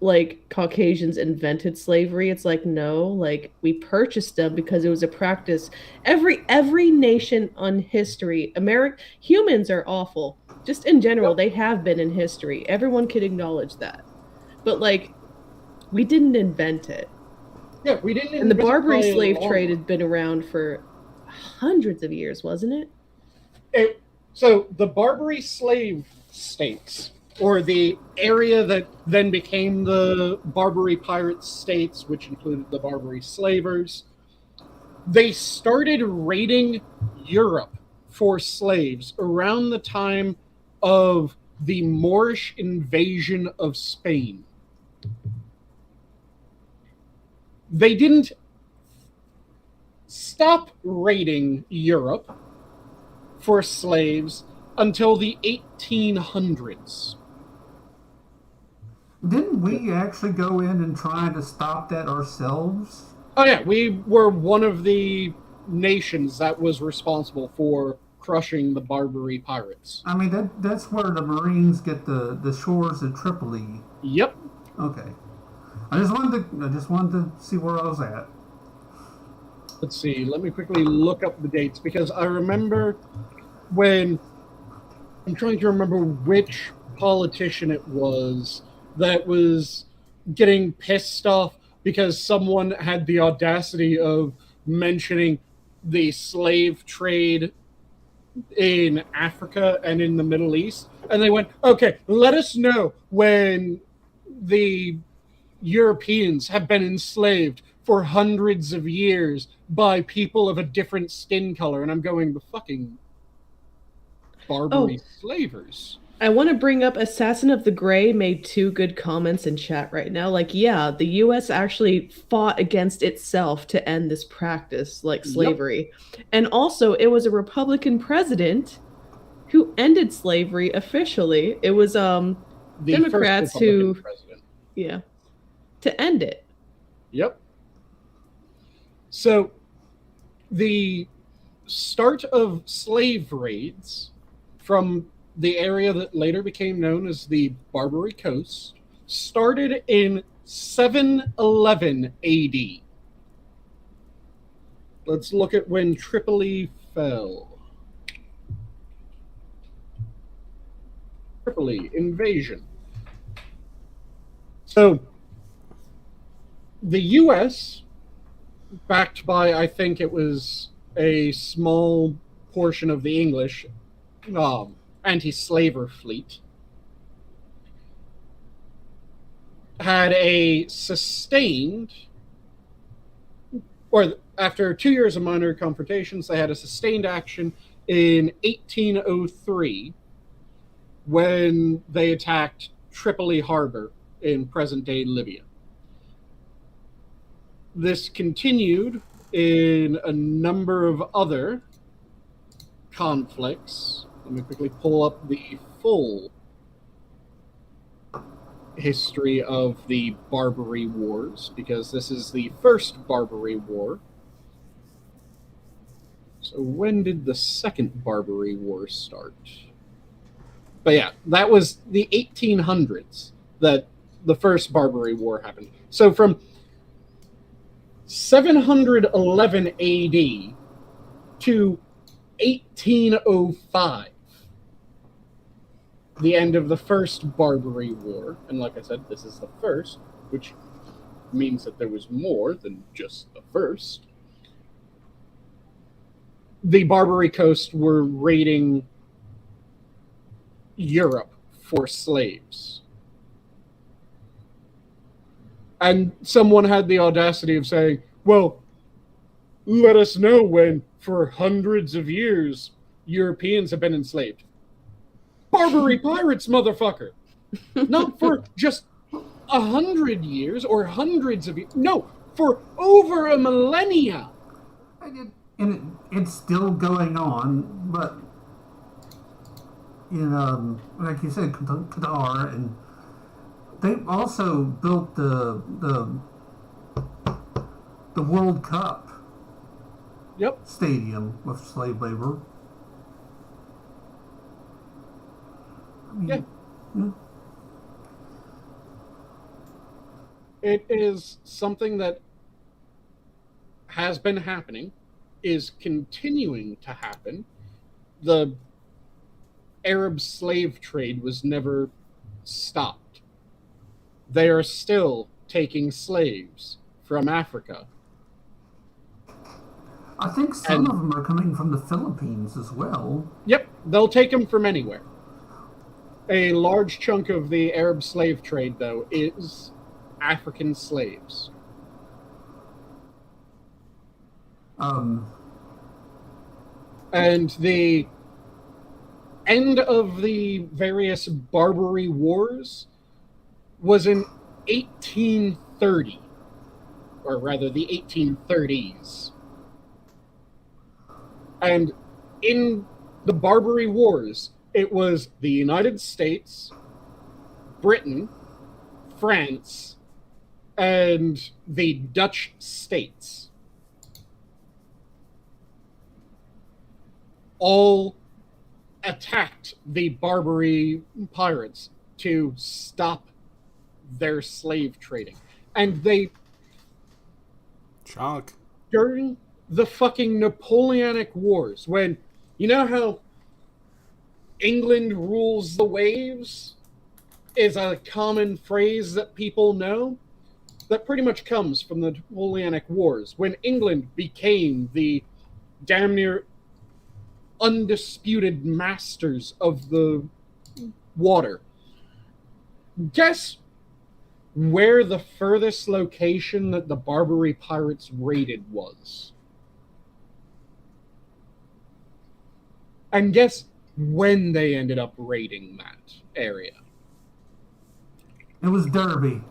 like Caucasians invented slavery. It's like, no, like we purchased them because it was a practice. Every nation on history, humans are awful. Just in general, they have been in history. Everyone could acknowledge that. But like, we didn't invent it. Yeah, we didn't. And the Barbary slave trade had been around for hundreds of years, wasn't it? So the Barbary slave states, or the area that then became the Barbary pirate states, which included the Barbary slavers, they started raiding Europe for slaves around the time of the Moorish invasion of Spain. They didn't stop raiding Europe for slaves until the 1800s. Didn't we actually go in and try to stop that ourselves? Oh yeah, we were one of the nations that was responsible for crushing the Barbary pirates. I mean, that's where the Marines get the shores of Tripoli. Yep. Okay. I just wanted to see where I was at. Let's see. Let me quickly look up the dates, because I remember when I'm trying to remember which politician it was that was getting pissed off because someone had the audacity of mentioning the slave trade in Africa and in the Middle East. And they went, okay, let us know when the Europeans have been enslaved for hundreds of years by people of a different skin color. And I'm going, the fucking Barbary slavers. I want to bring up Assassin of the Gray made 2 good comments in chat right now. Like, yeah, the U.S. actually fought against itself to end this practice, like slavery. Yep. And also, it was a Republican president who ended slavery officially. It was Democrats who... president. Yeah. To end it. Yep. So, the start of slave raids from the area that later became known as the Barbary Coast started in 711 AD. Let's look at when Tripoli fell. Tripoli invasion. So, the U.S., backed by, I think it was a small portion of the English, anti-slaver fleet, had a sustained, or after 2 years of minor confrontations, they had a sustained action in 1803 when they attacked Tripoli Harbor in present-day Libya. This continued in a number of other conflicts. Let me quickly pull up the full history of the Barbary Wars, because this is the first Barbary War. So when did the second Barbary War start? But yeah, that was the 1800s that the first Barbary War happened. So from 711 AD to 1805, the end of the first Barbary War. And like I said, this is the first, which means that there was more than just the first. The Barbary Coast were raiding Europe for slaves. And someone had the audacity of saying, well, let us know when, for hundreds of years, Europeans have been enslaved. Barbary pirates, motherfucker. Not for just 100 years or hundreds of years. No, for over a millennia. And it's still going on, but like you said, Qatar, and they also built the World Cup stadium with slave labor. I mean, yeah. It is something that has been happening, is continuing to happen. The Arab slave trade was never stopped. They are still taking slaves from Africa. I think some of them are coming from the Philippines as well. Yep, they'll take them from anywhere. A large chunk of the Arab slave trade, though, is African slaves. And the end of the various Barbary wars was in 1830, or rather the 1830s. And in the Barbary wars, it was the United States, Britain, France, and the Dutch states all attacked the Barbary pirates to stop their slave trading. And they... Shock. During the fucking Napoleonic Wars, when... You know how England rules the waves is a common phrase that people know? That pretty much comes from the Napoleonic Wars, when England became the damn near undisputed masters of the water. Guess where the furthest location that the Barbary pirates raided was? And guess when they ended up raiding that area? It was Derbyshire.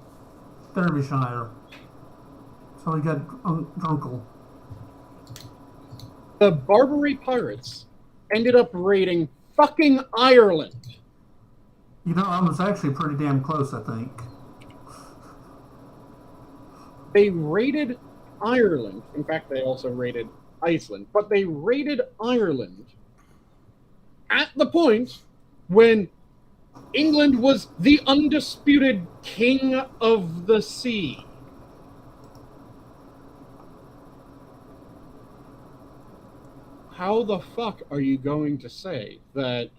So he got uncle. The Barbary pirates ended up raiding fucking Ireland. You know, I was actually pretty damn close, I think. They raided Ireland. In fact, they also raided Iceland. But they raided Ireland at the point when England was the undisputed king of the sea. How the fuck are you going to say that,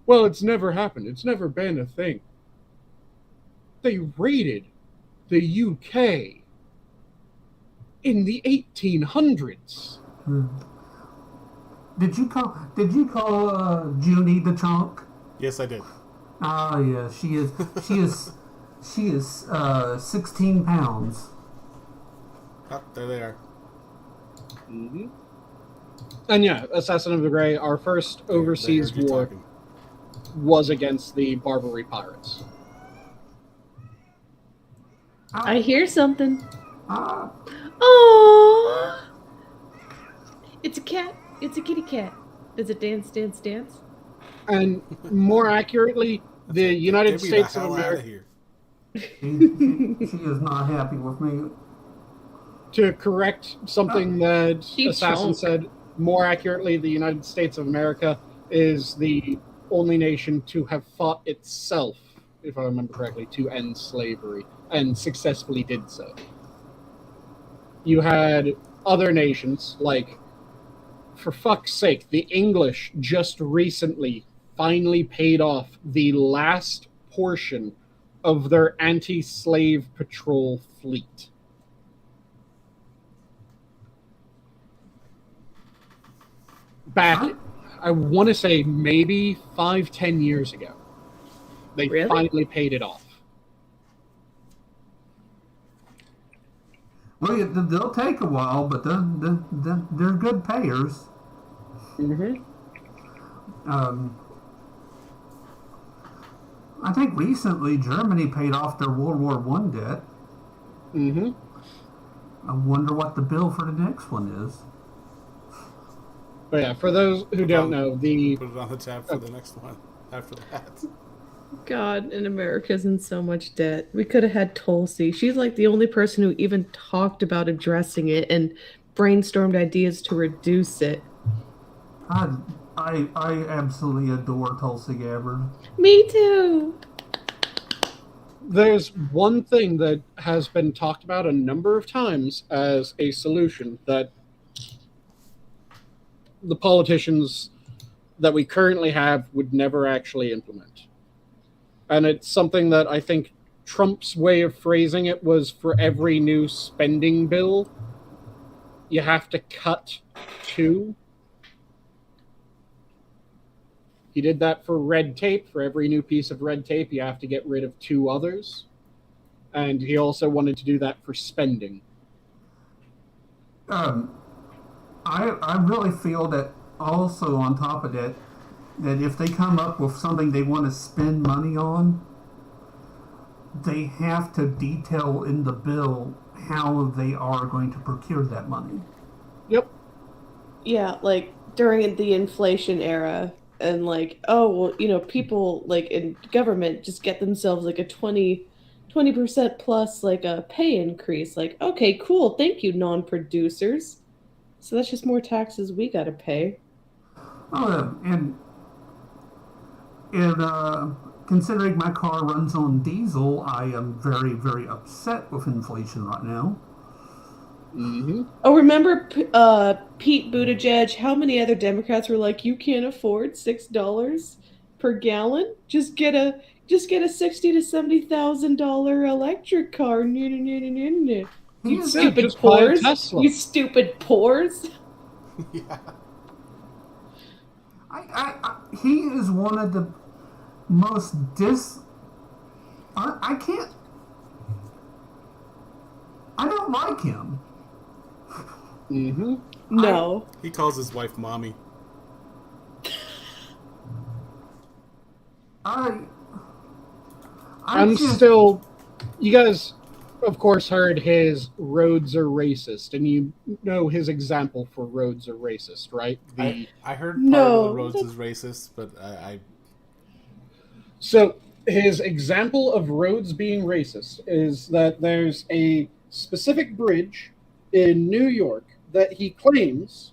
well, it's never happened, it's never been a thing? They raided the UK in the 1800s. Did you call Junie the chunk? Yes, I did. Oh yeah, she is 16 pounds. Oh, there they are. Mm-hmm. And yeah, Assassin of the Grey, our first overseas war was against the Barbary pirates. I hear something. Ah. Oh, it's a cat. It's a kitty cat. Does it dance, dance, dance? And more accurately, the United States of America. She is not happy with me. To correct something that Assassin chunk. said, more accurately, the United States of America is the only nation to have fought itself, if I remember correctly, to end slavery, and successfully did so. You had other nations, like, for fuck's sake, the English just recently finally paid off the last portion of their anti-slave patrol fleet. Back, I want to say maybe 5-10 years ago. They finally paid it off. Well, they'll take a while, but they're good payers. Mm-hmm. I think recently Germany paid off their World War One debt. Mm-hmm. I wonder what the bill for the next one is. But yeah, for those who don't know, Put it on the tab for the next one after that. God, and America's in so much debt. We could have had Tulsi. She's like the only person who even talked about addressing it and brainstormed ideas to reduce it. I absolutely adore Tulsi Gabbard. Me too. there's one thing that has been talked about a number of times as a solution that the politicians that we currently have would never actually implement. And it's something that I think Trump's way of phrasing it was, for every new spending bill, you have to cut two. He did that for red tape. For every new piece of red tape, you have to get rid of two others. And he also wanted to do that for spending. I really feel that also on top of that, that if they come up with something they want to spend money on, they have to detail in the bill how they are going to procure that money. Yep. Yeah, like during the inflation era, and like, oh, well, you know, people like in government just get themselves like a 20% plus like a pay increase. Like, okay, cool, thank you, non-producers. So that's just more taxes we gotta pay. And considering my car runs on diesel, I am very, very upset with inflation right now. Mm-hmm. Oh, remember Pete Buttigieg? How many other Democrats were like, "You can't afford $6 per gallon? Just get a $60,000 to $70,000 electric car." You stupid just buy a pores! Tesla. You stupid pores! Yeah. He is one of the most I can't. I don't like him. Mm-hmm. No. He calls his wife mommy. I'm still, you guys, of course, heard his roads are racist, and you know his example for roads are racist, right? I heard part No. of the roads is racist, but So his example of roads being racist is that there's a specific bridge in New York that he claims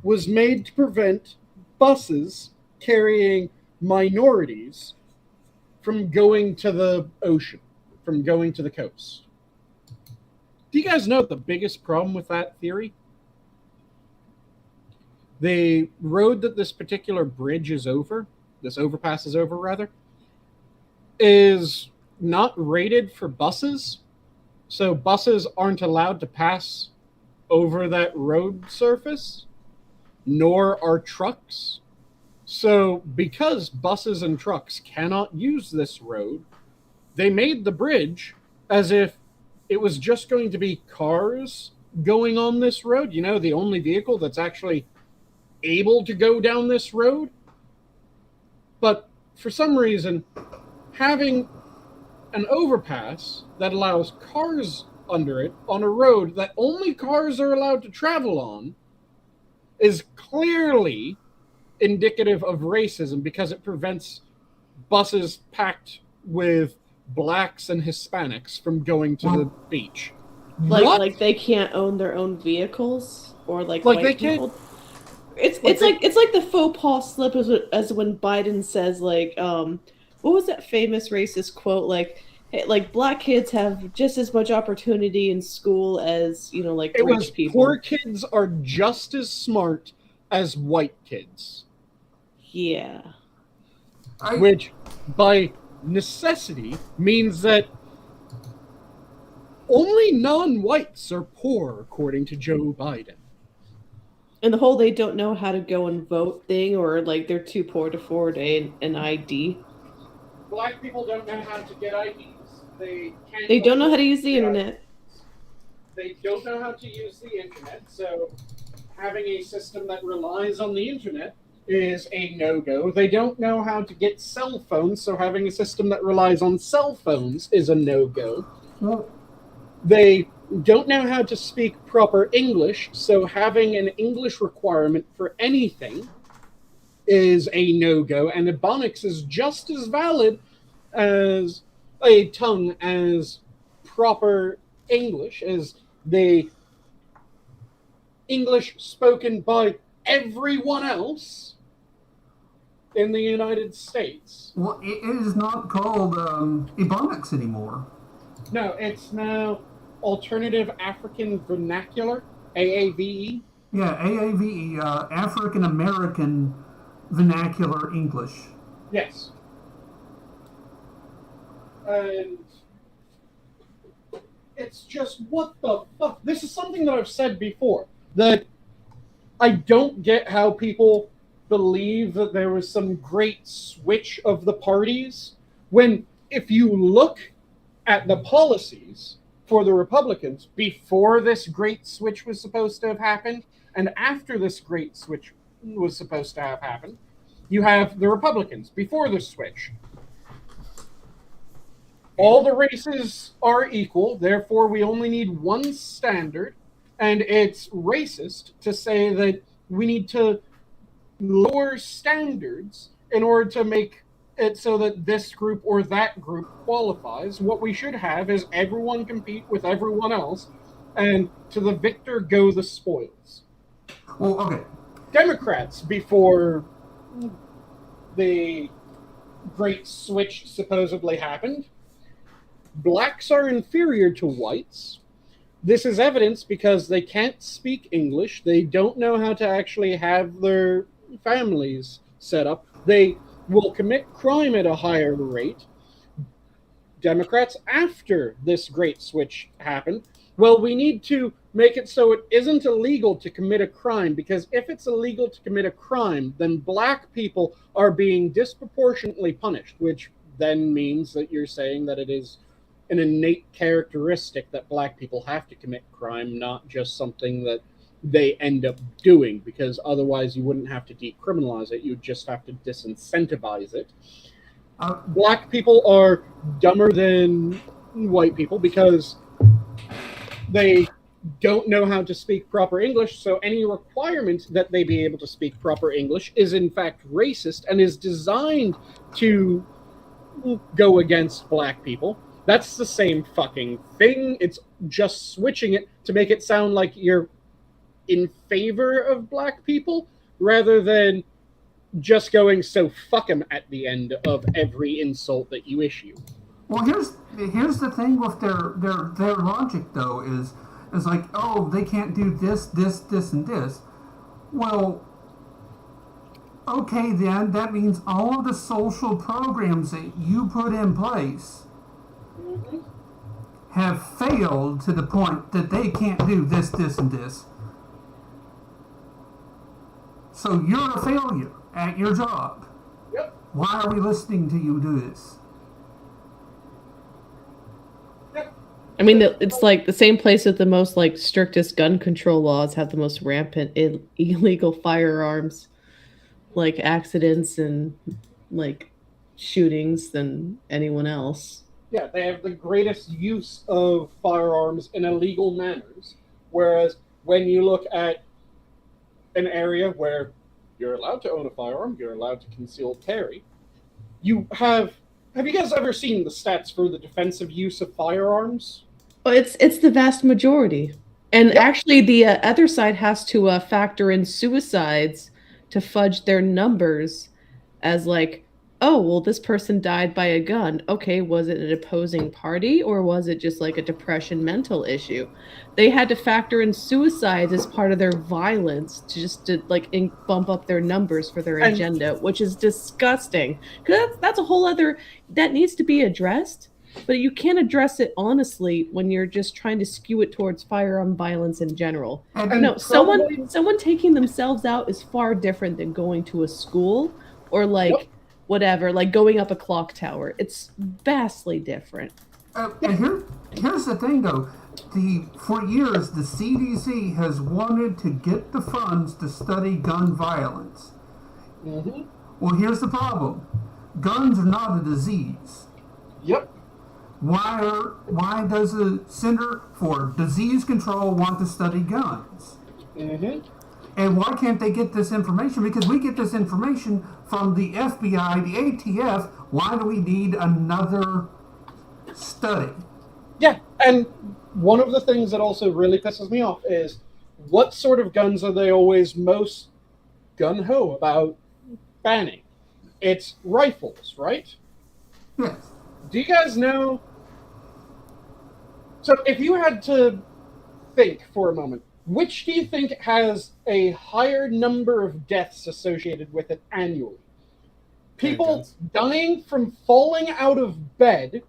was made to prevent buses carrying minorities from going to the ocean, from going to the coast. Do you guys know the biggest problem with that theory? The road that this particular bridge is over, this overpass is over rather, is not rated for buses. So buses aren't allowed to pass over that road surface, nor are trucks. So because buses and trucks cannot use this road, they made the bridge as if it was just going to be cars going on this road. You know, the only vehicle that's actually able to go down this road. But for some reason, having an overpass that allows cars under it on a road that only cars are allowed to travel on is clearly indicative of racism, because it prevents buses packed with blacks and Hispanics from going to the beach. Like they can't own their own vehicles, or like white they people. can't. It's like the faux pas slip as when Biden says like what was that famous racist quote, like, hey, like black kids have just as much opportunity in school as, you know, like rich people. Poor kids are just as smart as white kids. Yeah. Which by necessity means that only non-whites are poor, according to Joe Biden. And the whole they don't know how to go and vote thing, or like they're too poor to afford an ID. Black people don't know how to get IDs. They don't know how to use the internet. They don't know how to use the internet, so having a system that relies on the internet is a no-go. They don't know how to get cell phones, so having a system that relies on cell phones is a no-go. Well, They don't know how to speak proper English, so having an English requirement for anything is a no-go, and Ebonics is just as valid as a tongue as proper English, as the English spoken by everyone else in the United States. well, it is not called Ebonics anymore. No, it's now Alternative African Vernacular, AAVE. Yeah, AAVE, African American Vernacular English. Yes. And it's just, what the fuck? This is something that I've said before, that I don't get how people believe that there was some great switch of the parties, when if you look at the policies for the Republicans before this great switch was supposed to have happened, and after this great switch was supposed to have happened, you have the Republicans before the switch. All the races are equal, therefore we only need one standard, and it's racist to say that we need to lower standards in order to make it so that this group or that group qualifies. What we should have is everyone compete with everyone else, and to the victor go the spoils. Well, okay. Democrats, before the great switch supposedly happened, blacks are inferior to whites. This is evidence because they can't speak English. They don't know how to actually have their families set up. They will commit crime at a higher rate. Democrats, after this great switch happened, well, we need to make it so it isn't illegal to commit a crime, because if it's illegal to commit a crime, then black people are being disproportionately punished, which then means that you're saying that it is an innate characteristic that black people have to commit crime, not just something that they end up doing, because otherwise you wouldn't have to decriminalize it, you'd just have to disincentivize it. Black people are dumber than white people because they don't know how to speak proper English, so any requirement that they be able to speak proper English is in fact racist and is designed to go against black people. That's the same fucking thing. It's just switching it to make it sound like you're in favor of black people rather than just going so fuck 'em at the end of every insult that you issue. Well, here's the thing with their logic though is like, oh, they can't do this, and this. Well, okay then, that means all of the social programs that you put in place have failed to the point that they can't do this, and this. So you're a failure at your job. Yep. Why are we listening to you do this? Yep. I mean, it's like the same place with the most like strictest gun control laws have the most rampant illegal firearms, like accidents and like shootings than anyone else. Yeah, they have the greatest use of firearms in illegal manners, whereas when you look at an area where you're allowed to own a firearm, you're allowed to concealed carry, you have you guys ever seen the stats for the defensive use of firearms? Well, it's the vast majority. And Yep. actually, the other side has to factor in suicides to fudge their numbers as like, oh, well, this person died by a gun. Okay, was it an opposing party or was it just like a depression mental issue? They had to factor in suicides as part of their violence to bump up their numbers for their agenda, which is disgusting. Because that's a whole other, that needs to be addressed. But you can't address it honestly when you're just trying to skew it towards firearm violence in general. And No, probably- someone taking themselves out is far different than going to a school or like Yep. whatever, like going up a clock tower. It's vastly different. And here's the thing, though. For years, the CDC has wanted to get the funds to study gun violence. Mm-hmm. Well, here's the problem. Guns are not a disease. Yep. Why does the Center for Disease Control want to study guns? Mm-hmm. And why can't they get this information? Because we get this information from the FBI, the ATF. Why do we need another study? Yeah, and one of the things that also really pisses me off is what sort of guns are they always most gung-ho about banning? It's rifles, right? Yes. Do you guys know? So if you had to think for a moment, which do you think has a higher number of deaths associated with it annually? People dying from falling out of bed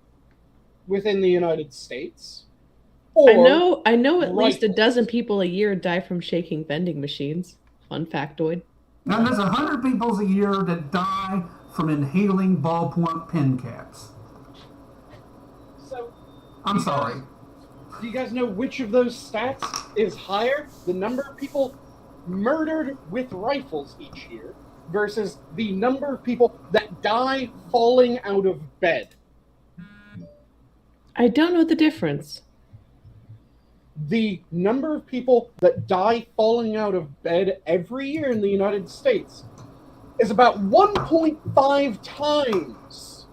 within the United States? Or I know at least a rifles? dozen people a year die from shaking vending machines. Fun factoid. Now, there's 100 people a year that die from inhaling ballpoint pen caps. So, I'm sorry. do you guys know which of those stats is higher? The number of people murdered with rifles each year versus the number of people that die falling out of bed. I don't know the difference. The number of people that die falling out of bed every year in the United States is about 1.5 times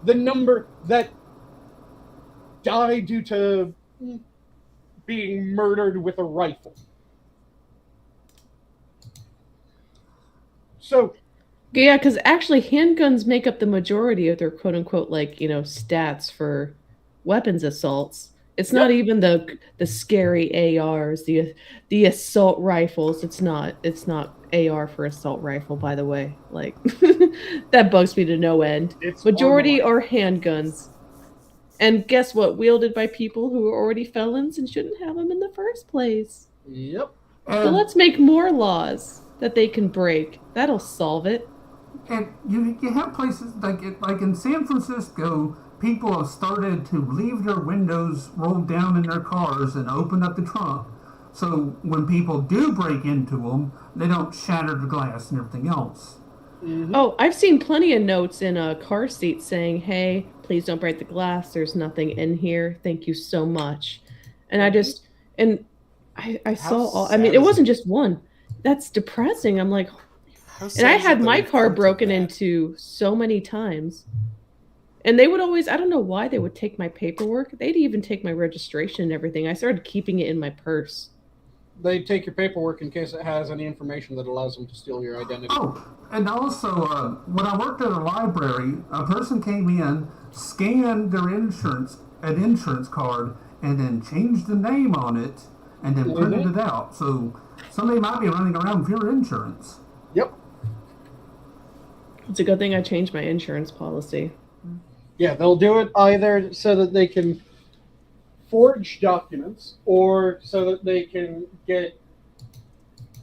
the number that die due to being murdered with a rifle. So, Yeah, because actually handguns make up the majority of their quote unquote stats for weapons assaults. It's not even the scary ARs, the assault rifles. It's not AR for assault rifle, by the way. Like that bugs me to no end. It's Majority online. are handguns. And guess what? Wielded by people who are already felons and shouldn't have them in the first place. Yep. So let's make more laws that they can break. That'll solve it. And you have places like in San Francisco, people have started to leave their windows rolled down in their cars and open up the trunk. So when people do break into them, they don't shatter the glass and everything else. Mm-hmm. Oh, I've seen plenty of notes in a car seat saying, "Hey, please don't break the glass. There's nothing in here. Thank you so much." And I saw all. I mean, it wasn't just one. That's depressing. I'm like, and I had my car broken into so many times. And they would always, I don't know why they would take my paperwork. They'd even take my registration and everything. I started keeping it in my purse. They take your paperwork in case it has any information that allows them to steal your identity. Oh, and also, when I worked at a library, a person came in, scanned their insurance card, and then changed the name on it, and then printed it out. So somebody might be running around with your insurance. Yep. It's a good thing I changed my insurance policy. Yeah, they'll do it either so that they can forge documents or so that they can get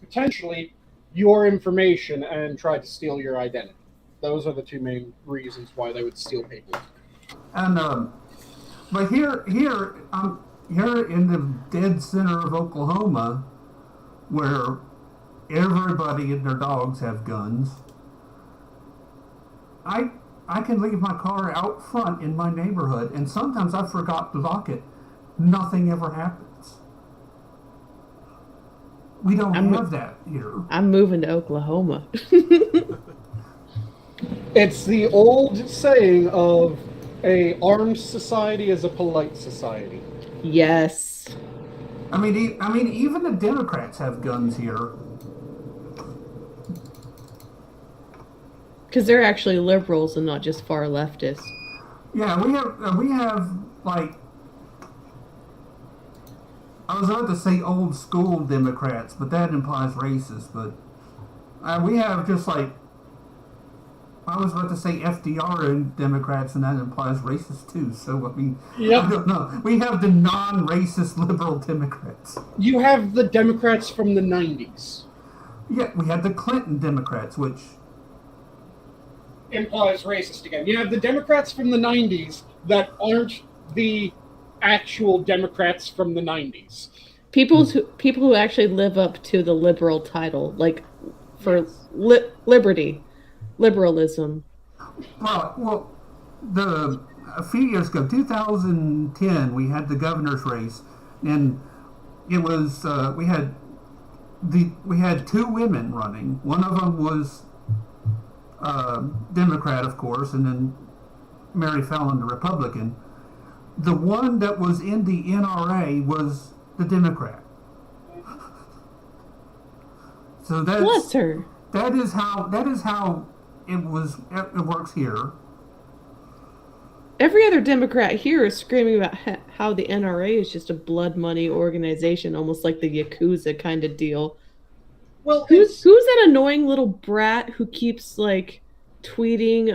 potentially your information and try to steal your identity. Those are the two main reasons why they would steal paperwork. And but here in the dead center of Oklahoma, where everybody and their dogs have guns, I can leave my car out front in my neighborhood, and sometimes I forgot to lock it. Nothing ever happens. We don't have that here. I'm moving to Oklahoma. It's the old saying of a armed society is a polite society. Yes. I mean, even the Democrats have guns here. Because they're actually liberals and not just far leftists. Yeah, we have like, I was about to say old school Democrats, but that implies racist. But we have just like, I was about to say FDR and Democrats, and that implies racist too. So I mean, Yep. I don't know. We have the non-racist liberal Democrats. You have the Democrats from the 90s. Yeah, we have the Clinton Democrats, which Implies racist again. You have the Democrats from the 90s that aren't the actual Democrats from the 90s. People who actually live up to the liberal title, like for liberty, liberalism. Well, a few years ago, 2010, we had the governor's race, and it was we had two women running. One of them was Democrat, of course, and then Mary Fallon, the Republican. The one that was in the NRA was the Democrat. So that's, bless her. That is how it works here. Every other Democrat here is screaming about how the NRA is just a blood money organization, almost like the Yakuza kind of deal. Well, who's that annoying little brat who keeps like tweeting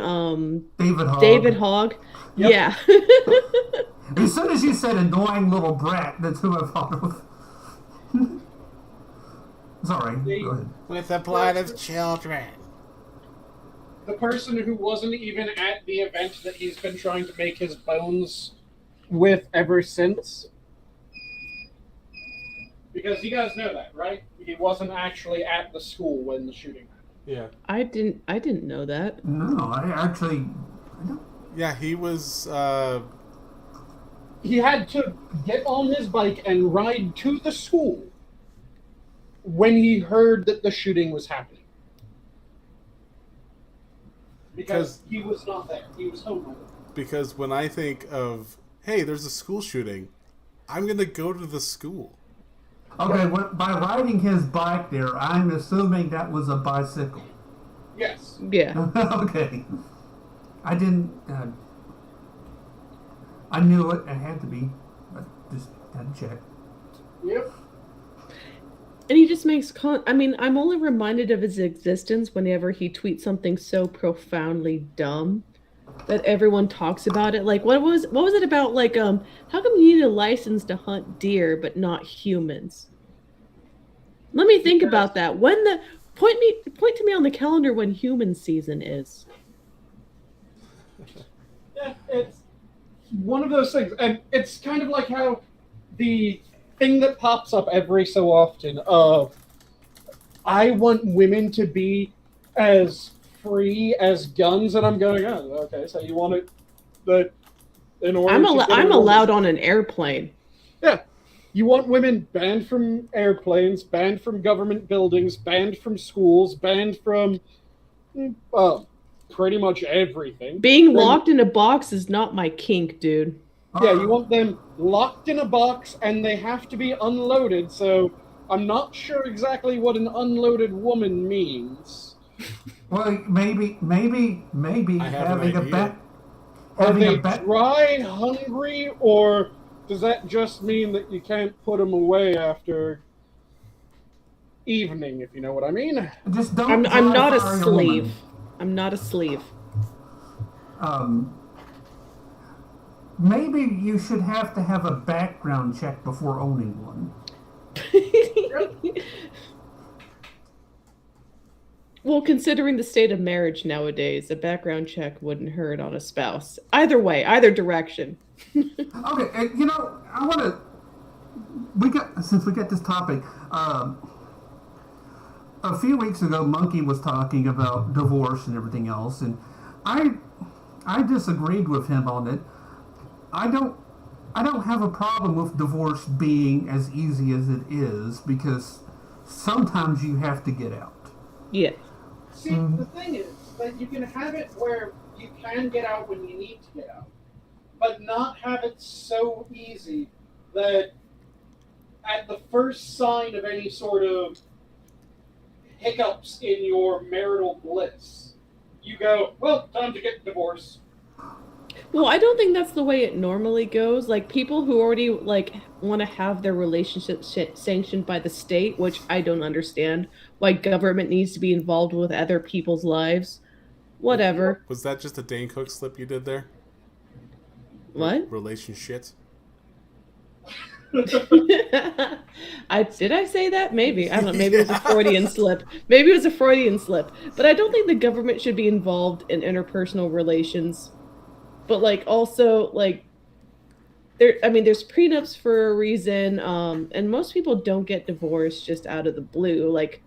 David Hogg? Yep. Yeah. As soon as you said annoying little brat, that's who I thought of. Sorry, go ahead. With the blood of children. The person who wasn't even at the event that he's been trying to make his bones with ever since. Because you guys know that, right? He wasn't actually at the school when the shooting happened. Yeah. I didn't know that. No, I don't. Yeah, he was. He had to get on his bike and ride to the school when he heard that the shooting was happening. Because he was not there. He was home. Because when I think of, hey, there's a school shooting, I'm going to go to the school. Okay, by riding his bike there, I'm assuming that was a bicycle. Yes. Yeah. Okay. I didn't... I knew it. It had to be. But just had to check. Yep. And he just makes I'm only reminded of his existence whenever he tweets something so profoundly dumb that everyone talks about it. Like what was it about, like how come you need a license to hunt deer but not humans? Let me think about that. Point to me on the calendar when human season is. Yeah, it's one of those things. And it's kind of like how the thing that pops up every so often of I want women to be as free as guns, and I'm going, oh, okay, so you want it that in order I'm allowed on an airplane. Yeah. You want women banned from airplanes, banned from government buildings, banned from schools, banned from pretty much everything. Being locked in a box is not my kink, dude. Yeah, you want them locked in a box, and they have to be unloaded, so I'm not sure exactly what an unloaded woman means. Well, maybe having a bet. Are they dry, hungry, or does that just mean that you can't put them away after evening, if you know what I mean? Just don't. I'm not a slave. I'm not a slave. Maybe you should have to have a background check before owning one. Well, considering the state of marriage nowadays, a background check wouldn't hurt on a spouse. Either way, either direction. Okay, I want to. Since we got this topic, a few weeks ago, Monkey was talking about divorce and everything else, and I disagreed with him on it. I don't have a problem with divorce being as easy as it is, because sometimes you have to get out. Yeah. See, the thing is that you can have it where you can get out when you need to get out, but not have it so easy that at the first sign of any sort of hiccups in your marital bliss, you go, well, time to get divorced. Well, I don't think that's the way it normally goes. Like, people who already, like, want to have their relationship sanctioned by the state, which I don't understand why government needs to be involved with other people's lives. Whatever. Was that just a Dane Cook slip you did there? What? Relationship? Did I say that? Maybe. I don't know. Maybe it was a Freudian slip. Maybe it was a Freudian slip. But I don't think the government should be involved in interpersonal relations. But, like, also, like, there's prenups for a reason, and most people don't get divorced just out of the blue. Like,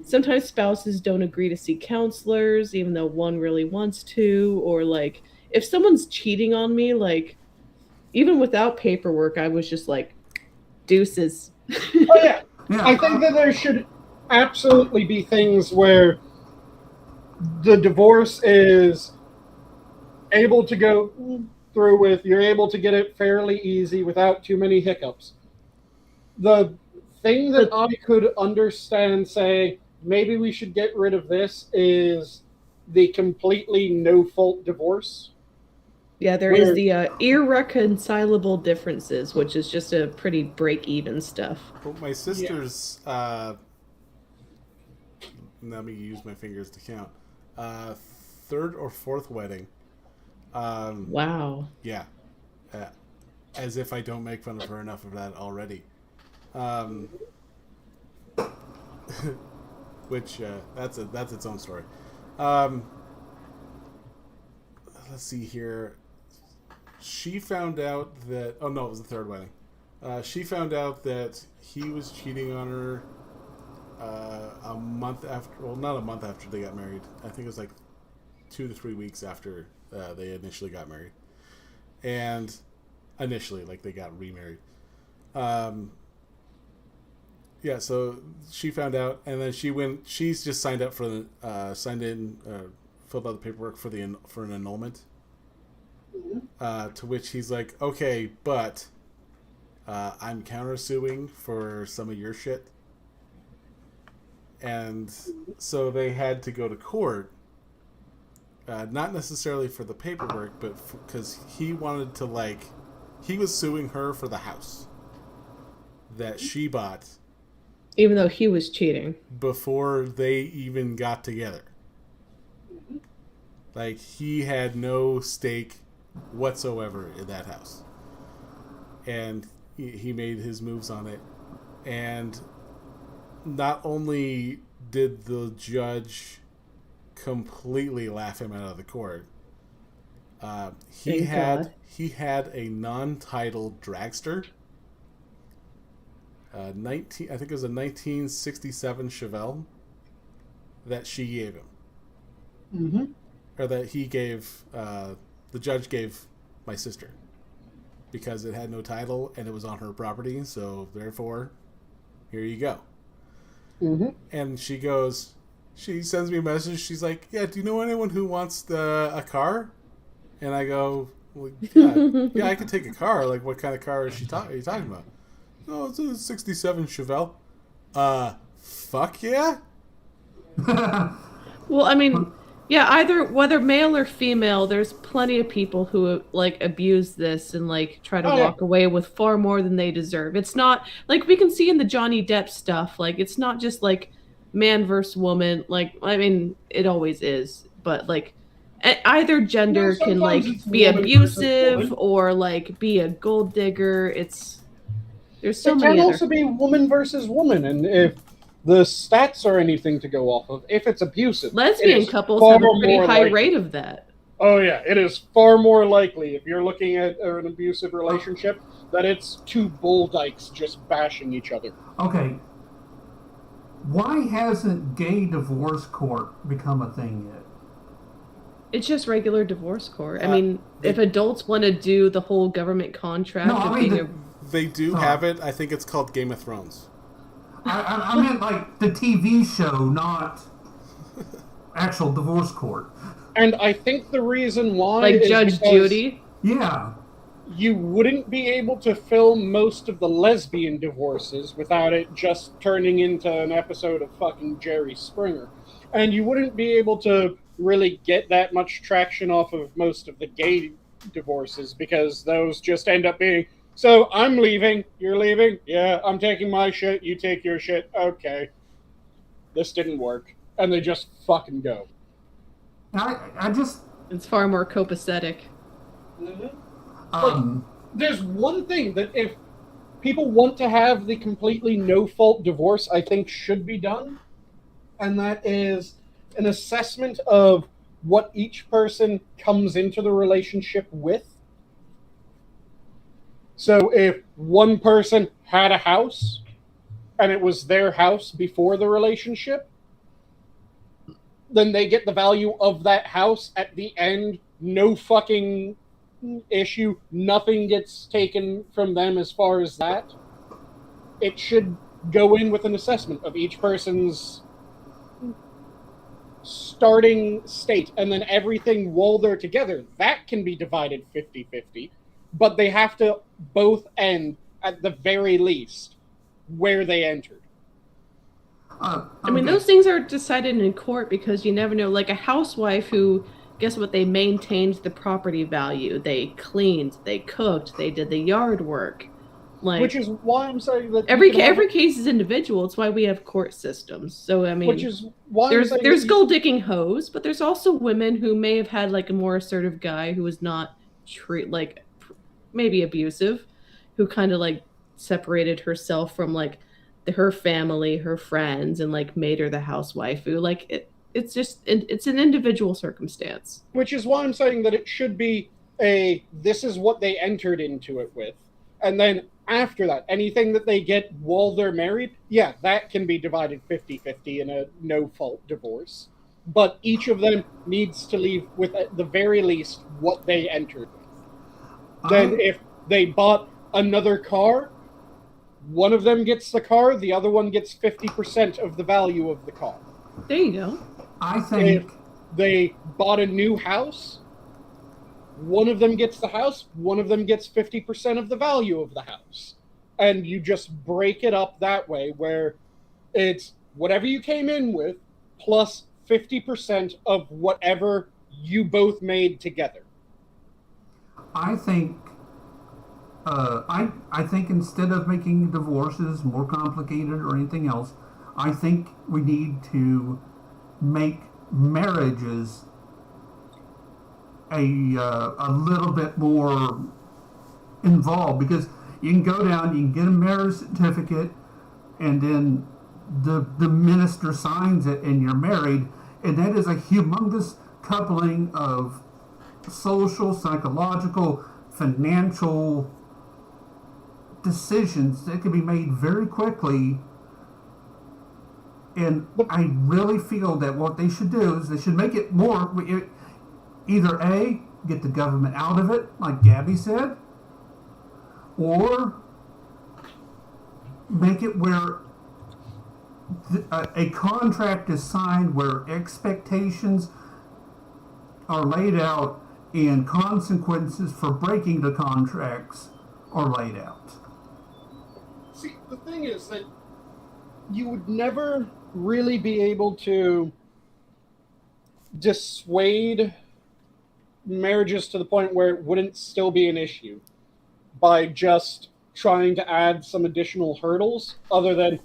sometimes spouses don't agree to see counselors, even though one really wants to, or like if someone's cheating on me, like even without paperwork, I was just like, deuces. Oh yeah. Yeah, I think that there should absolutely be things where the divorce is able to go through with, you're able to get it fairly easy without too many hiccups. The thing that I could understand, say, maybe we should get rid of this, is the completely no-fault divorce. Yeah, there is the irreconcilable differences, which is just a pretty break-even stuff. Well, my sister's, let me use my fingers to count, third or fourth wedding. Wow. Yeah. As if I don't make fun of her enough of that already. Which, that's its own story. Let's see here. She found out that... Oh, no, it was the third wedding. She found out that he was cheating on her a month after... Well, not a month after they got married. I think it was like 2 to 3 weeks after they initially got married. And initially, like, they got remarried. Yeah, so she found out, and then she's just signed up for the... filled out the paperwork for an annulment. To which he's like, okay, but I'm countersuing for some of your shit. And so they had to go to court, not necessarily for the paperwork, but because he wanted to, like, he was suing her for the house that she bought. Even though he was cheating. Before they even got together. Like, he had no stake whatsoever in that house. And he made his moves on it. And not only did the judge completely laugh him out of the court, he had a non-titled dragster. I think it was a 1967 Chevelle that she gave him. Mm-hmm. Or that he gave, the judge gave my sister. Because it had no title and it was on her property, so therefore, here you go. Mm-hmm. And she sends me a message, she's like, yeah, do you know anyone who wants a car? And I go, well, yeah, I could take a car. Like, what kind of car are you talking about? Oh, it's a 67 Chevelle. Fuck yeah? Well, I mean, yeah, either whether male or female, there's plenty of people who like abuse this and like try to walk away with far more than they deserve. It's not like we can see in the Johnny Depp stuff. Like, it's not just like man versus woman. Like, I mean, it always is, but like either gender can like be abusive or like be a gold digger. There's so many. It can also be woman versus woman, and if the stats are anything to go off of, if it's abusive, lesbian couples have a pretty high rate of that. Oh yeah, it is far more likely if you're looking at an abusive relationship that it's two bull dykes just bashing each other. Okay. Why hasn't gay divorce court become a thing yet? It's just regular divorce court. I mean, if adults want to do the whole government contract of being they do have it. I think it's called Game of Thrones. I meant like the TV show, not actual divorce court. And I think the reason why like is Judge Judy? Yeah. You wouldn't be able to film most of the lesbian divorces without it just turning into an episode of fucking Jerry Springer. And you wouldn't be able to really get that much traction off of most of the gay divorces because those just end up being, so I'm leaving, you're leaving, yeah, I'm taking my shit, you take your shit, okay. This didn't work. And they just fucking go. It's far more copacetic. Mm-hmm. There's one thing that if people want to have the completely no-fault divorce, I think should be done, and that is an assessment of what each person comes into the relationship with. So if one person had a house, and it was their house before the relationship, then they get the value of that house at the end. No fucking issue. Nothing gets taken from them as far as that. It should go in with an assessment of each person's starting state, and then everything while they're together, that can be divided 50-50, but they have to both end at the very least where they entered. I mean, those things are decided in court because you never know. Like a housewife who, guess what? They maintained the property value. They cleaned, they cooked, they did the yard work. Like, which is why I'm saying that every case is individual. It's why we have court systems. So I mean, which is why there's gold digging hoes, but there's also women who may have had like a more assertive guy who was not like maybe abusive, who kind of like separated herself from like her family, her friends, and like made her the housewife who like it's an individual circumstance. Which is why I'm saying that it should be this is what they entered into it with, and then after that, anything that they get while they're married, yeah, that can be divided 50-50 in a no-fault divorce. But each of them needs to leave with, at the very least, what they entered with. Then if they bought another car, one of them gets the car, the other one gets 50% of the value of the car. There you go. I think... If they bought a new house, one of them gets the house, one of them gets 50% of the value of the house. And you just break it up that way, where it's whatever you came in with, plus 50% of whatever you both made together. I think I think instead of making divorces more complicated or anything else, I think we need to make marriages a little bit more involved, because you can go down, you can get a marriage certificate, and then the minister signs it and you're married, and that is a humongous coupling of social, psychological, financial decisions that can be made very quickly. And I really feel that what they should do is they should make it more, either A, get the government out of it, like Gabby said, or make it where a contract is signed where expectations are laid out and consequences for breaking the contracts are laid out. See, the thing is that you would never really be able to dissuade marriages to the point where it wouldn't still be an issue by just trying to add some additional hurdles other than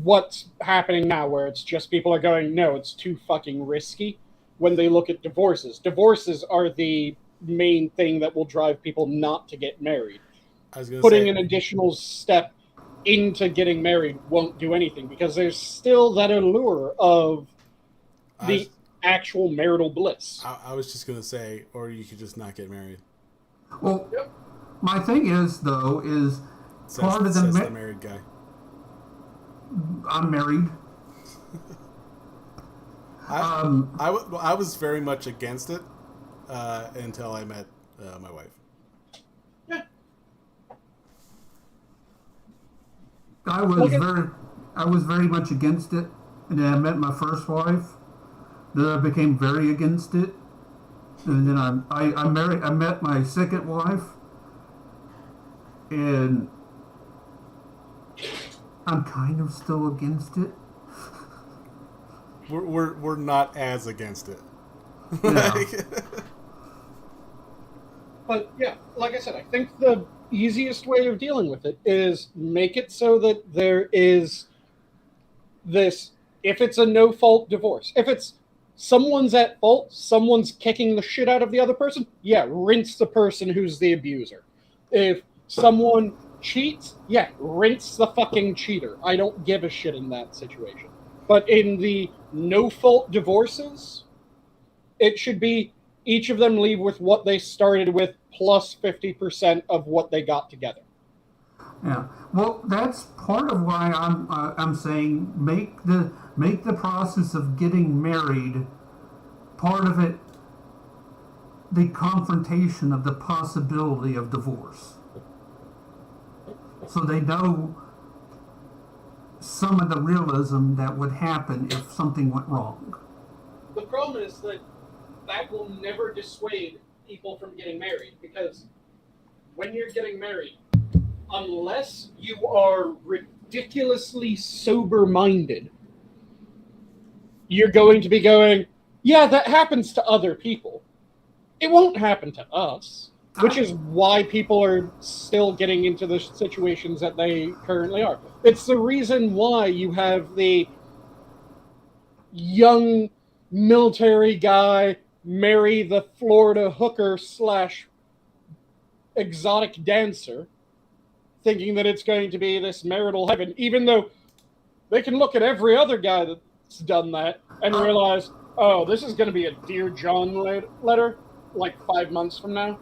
what's happening now, where it's just people are going, no, it's too fucking risky. When they look at divorces are the main thing that will drive people not to get married. Putting an additional step into getting married won't do anything, because there's still that allure of the actual marital bliss. I was just going to say, or you could just not get married. Well, my thing is, though, is part of the married guy. I'm married. I was very much against it until I met my wife. Yeah. I was very much against it, and then I met my first wife. Then I became very against it, and then I met my second wife, and I'm kind of still against it. We're not as against it. Yeah. But yeah, like I said, I think the easiest way of dealing with it is make it so that there is this, if it's a no-fault divorce, if it's someone's at fault, someone's kicking the shit out of the other person, yeah, rinse the person who's the abuser. If someone cheats, yeah, rinse the fucking cheater. I don't give a shit in that situation. But in the no-fault divorces, it should be each of them leave with what they started with plus 50% of what they got together. Yeah. Well, that's part of why I'm saying make the process of getting married part of it the confrontation of the possibility of divorce, so they know some of the realism that would happen if something went wrong. The problem is that will never dissuade people from getting married, because when you're getting married, unless you are ridiculously sober-minded, you're going to be going, yeah, that happens to other people. It won't happen to us, which is why people are still getting into the situations that they currently are. It's the reason why you have the young military guy marry the Florida hooker / exotic dancer, thinking that it's going to be this marital heaven, even though they can look at every other guy that's done that and realize, oh, this is going to be a Dear John letter like 5 months from now.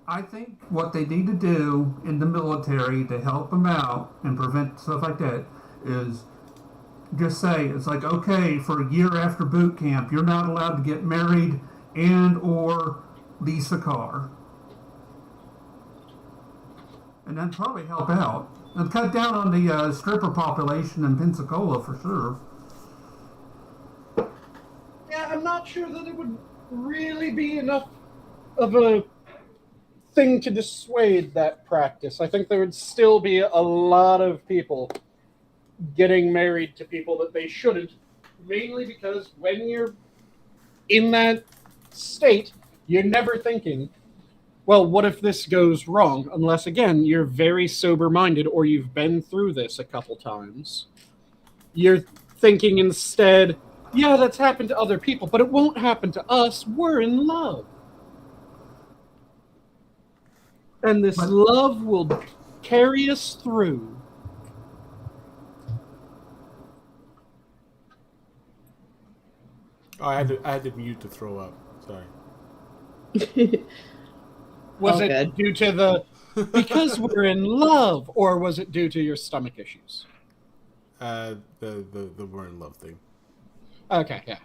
I think what they need to do in the military to help them out and prevent stuff like that is just say, it's like, okay, for a year after boot camp, you're not allowed to get married and or lease a car. And that'd probably help out. And cut down on the stripper population in Pensacola for sure. Yeah, I'm not sure that it would really be enough of a thing to dissuade that practice. I think there would still be a lot of people getting married to people that they shouldn't, mainly because when you're in that state, you're never thinking, well, what if this goes wrong? Unless, again, you're very sober-minded or you've been through this a couple times. You're thinking instead, yeah, that's happened to other people, but it won't happen to us. We're in love. And this love will carry us through. Oh, I had to mute to throw up. Sorry. Was it due to the because we're in love, or was it due to your stomach issues? The we're in love thing. Okay, yeah.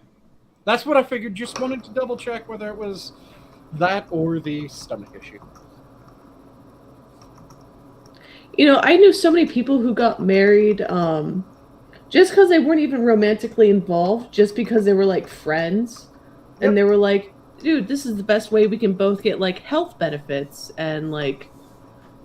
That's what I figured. Just wanted to double check whether it was that or the stomach issue. You know, I knew so many people who got married just because they weren't even romantically involved, just because they were like friends. Yep. And they were like, dude, this is the best way we can both get like health benefits and like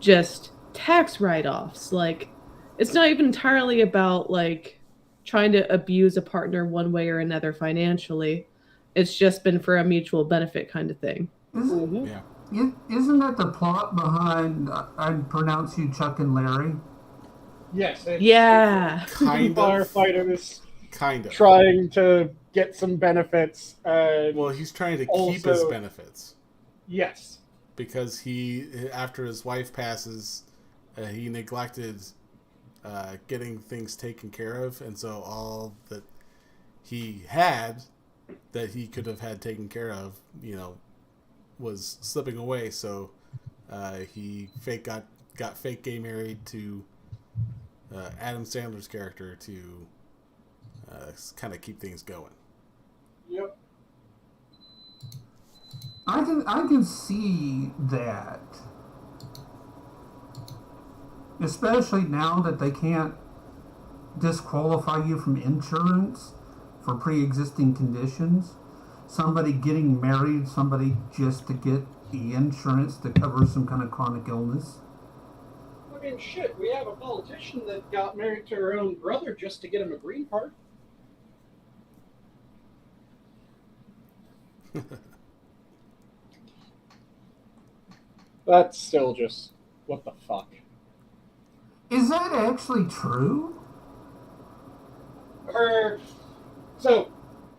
just tax write-offs. Like, it's not even entirely about like trying to abuse a partner one way or another financially. It's just been for a mutual benefit kind of thing. Mm-hmm. Yeah. Isn't that the plot behind I'd pronounce you Chuck and Larry? Yes. Yeah. Kind of. Firefighters kind of trying to get some benefits. Well, he's trying to keep his benefits. Yes. Because after his wife passes, he neglected getting things taken care of, and so all that he had that he could have had taken care of, was slipping away. So he got fake gay married to Adam Sandler's character to kind of keep things going. Yep. I can see that, especially now that they can't disqualify you from insurance for pre-existing conditions. Somebody getting married, somebody just to get the insurance to cover some kind of chronic illness. I mean, shit, we have a politician that got married to her own brother just to get him a green card. That's still just, what the fuck? Is that actually true? So,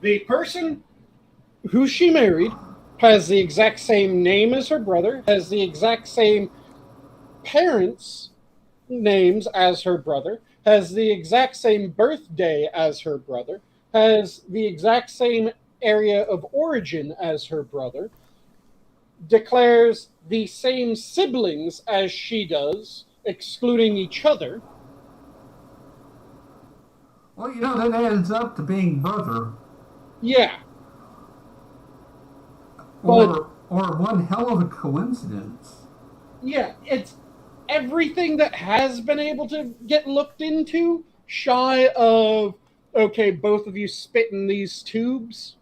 the person who she married has the exact same name as her brother, has the exact same parents' names as her brother, has the exact same birthday as her brother, has the exact same area of origin as her brother, declares the same siblings as she does, excluding each other. Well, that adds up to being brother. Yeah. Or one hell of a coincidence. Yeah, it's everything that has been able to get looked into, shy of, okay, both of you spit in these tubes,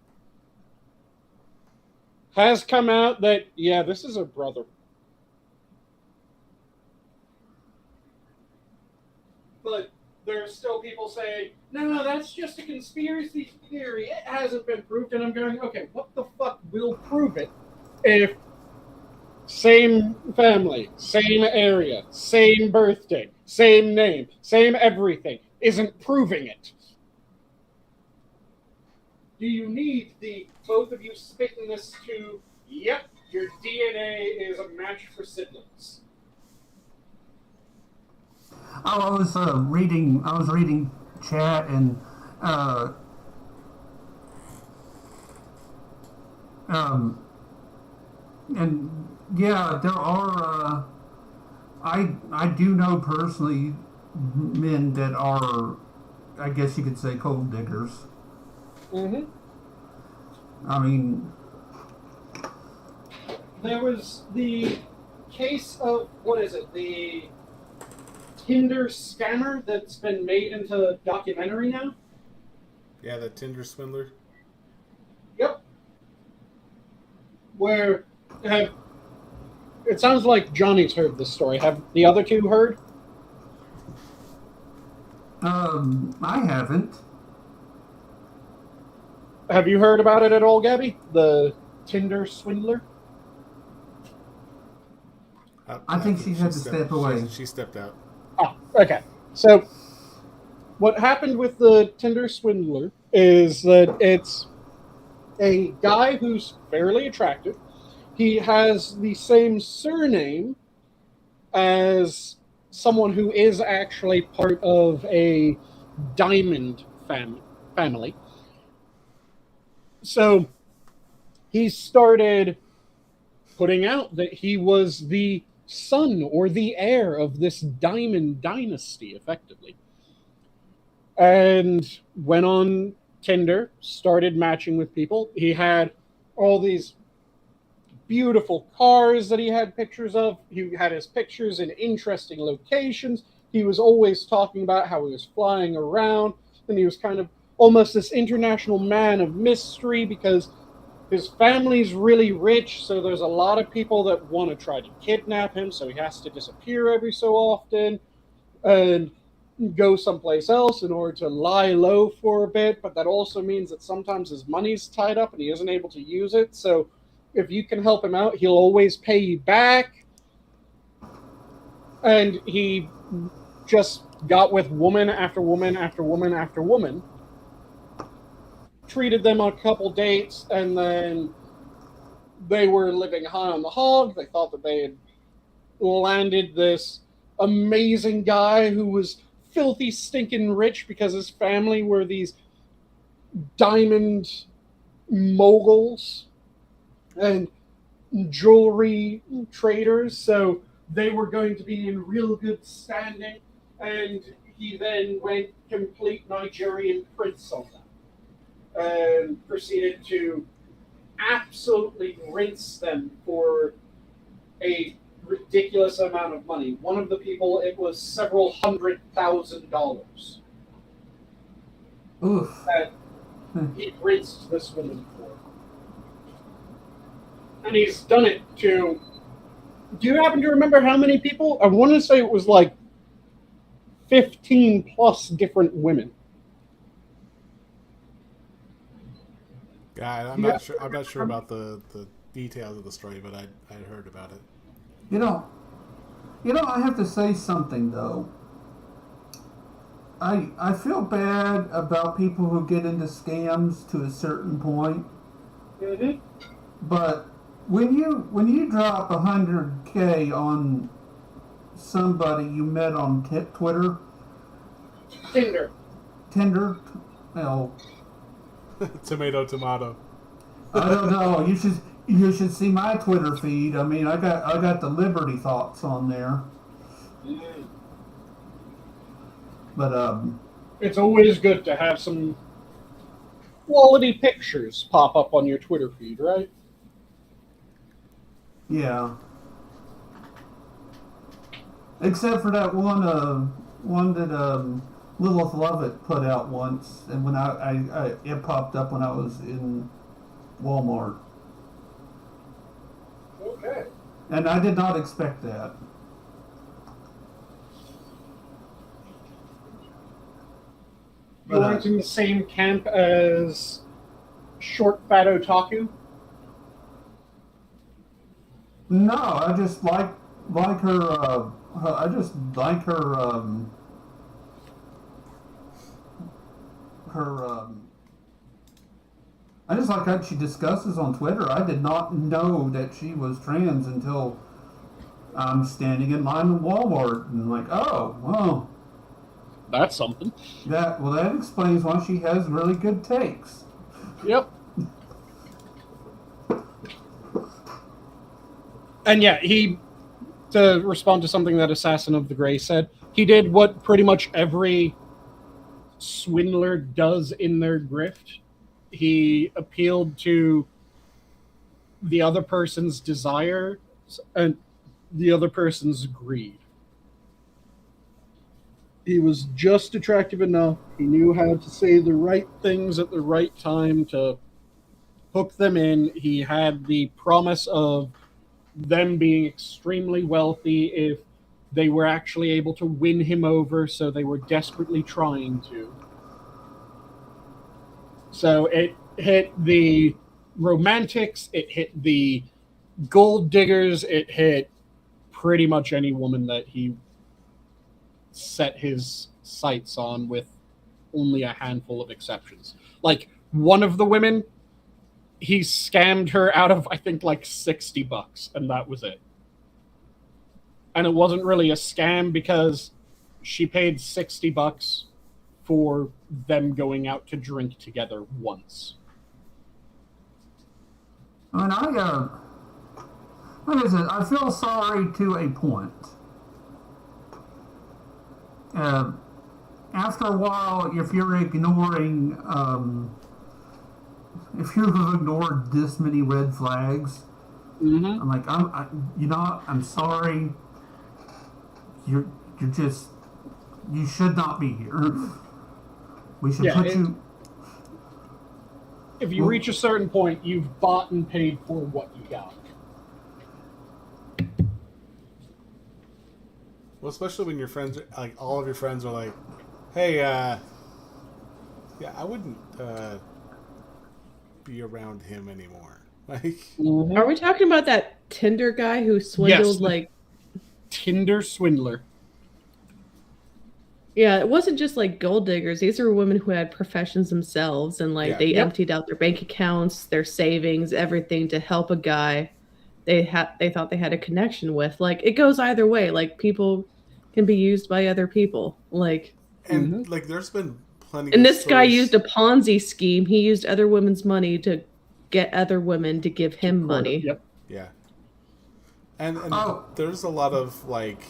has come out that, yeah, this is a brother. But there are still people saying, no, that's just a conspiracy theory. It hasn't been proved. And I'm going, okay, what the fuck will prove it if same family, same area, same birthday, same name, same everything isn't proving it? Do you need the both of you spitting this to, yep, your DNA is a match for siblings? I was reading chat and yeah, there are I do know personally men that are, I guess you could say, gold diggers. Mm-hmm. I mean, there was the case of, what is it, the Tinder scammer that's been made into a documentary now? Yeah, the Tinder Swindler. Yep. Where, it sounds like Johnny's heard this story. Have the other two heard? I haven't. Have you heard about it at all, Gabby? The Tinder Swindler? I think she had to step away. She stepped out. Oh, okay. So, what happened with the Tinder Swindler is that it's a guy who's fairly attractive. He has the same surname as someone who is actually part of a diamond family. So he started putting out that he was the son or the heir of this diamond dynasty, effectively. And went on Tinder, started matching with people. He had all these beautiful cars that he had pictures of. He had his pictures in interesting locations. He was always talking about how he was flying around, and he was kind of almost this international man of mystery because his family's really rich, so there's a lot of people that want to try to kidnap him, so he has to disappear every so often and go someplace else in order to lie low for a bit, but that also means that sometimes his money's tied up and he isn't able to use it, so if you can help him out, he'll always pay you back. And he just got with woman after woman after woman after woman, treated them on a couple dates, and then they were living high on the hog. They thought that they had landed this amazing guy who was filthy, stinking rich because his family were these diamond moguls and jewelry traders, so they were going to be in real good standing, and he then went complete Nigerian prince on them and proceeded to absolutely rinse them for a ridiculous amount of money. One of the people, it was several $100,000 Oof. that he rinsed this woman for. And he's done it to... Do you happen to remember how many people? I want to say it was like 15 plus different women. God, I'm not sure about the details of the story, but I heard about it. You know, I have to say something though. I feel bad about people who get into scams to a certain point. Mm-hmm. But when you drop $100K on somebody you met on Twitter, Tinder, well, tomato. I don't know. You should see my Twitter feed. I mean, I got the Liberty thoughts on there. But It's always good to have some quality pictures pop up on your Twitter feed, right? yeah. Except for that one that Lilith Lovett put out once, and when it popped up when I was in Walmart, Okay. and I did not expect that. You weren't in the same camp as Short Fat Otaku? No, I just like her. I just like her. I just like how she discusses on Twitter. I did not know that she was trans until I'm standing in line at Walmart and like, oh, well, That's something. that explains why she has really good takes. Yep. And yeah, to respond to something that Assassin of the Grey said, he did what pretty much every swindler does in their grift. He appealed to the other person's desire and the other person's greed. He was just attractive enough. He knew how to say the right things at the right time to hook them in. He had the promise of them being extremely wealthy if they were actually able to win him over, so they were desperately trying to. So it hit the romantics, it hit the gold diggers, it hit pretty much any woman that he set his sights on, with only a handful of exceptions. Like, one of the women, he scammed her out of, I think, like $60, and that was it. And it wasn't really a scam because she paid $60 for them going out to drink together once. I mean, what is it? I feel sorry to a point. After a while, if you've ignored this many red flags, I'm like, I'm sorry. You should not be here. We should put you. If you reach a certain point, you've bought and paid for what you got. Well, especially when your friends, like all of your friends, are like, "Hey, yeah, I wouldn't be around him anymore." Like, Are we talking about that Tinder guy who swindled like Tinder Swindler? Yeah, it wasn't just like gold diggers. These are women who had professions themselves, and like they emptied out their bank accounts, their savings, everything to help a guy they thought they had a connection with. Like, it goes either way. Like, people can be used by other people. Like, and like there's been plenty. And of this guy stories- used a Ponzi scheme. He used other women's money to get other women to give him money. Yep. Yeah. And there's a lot of like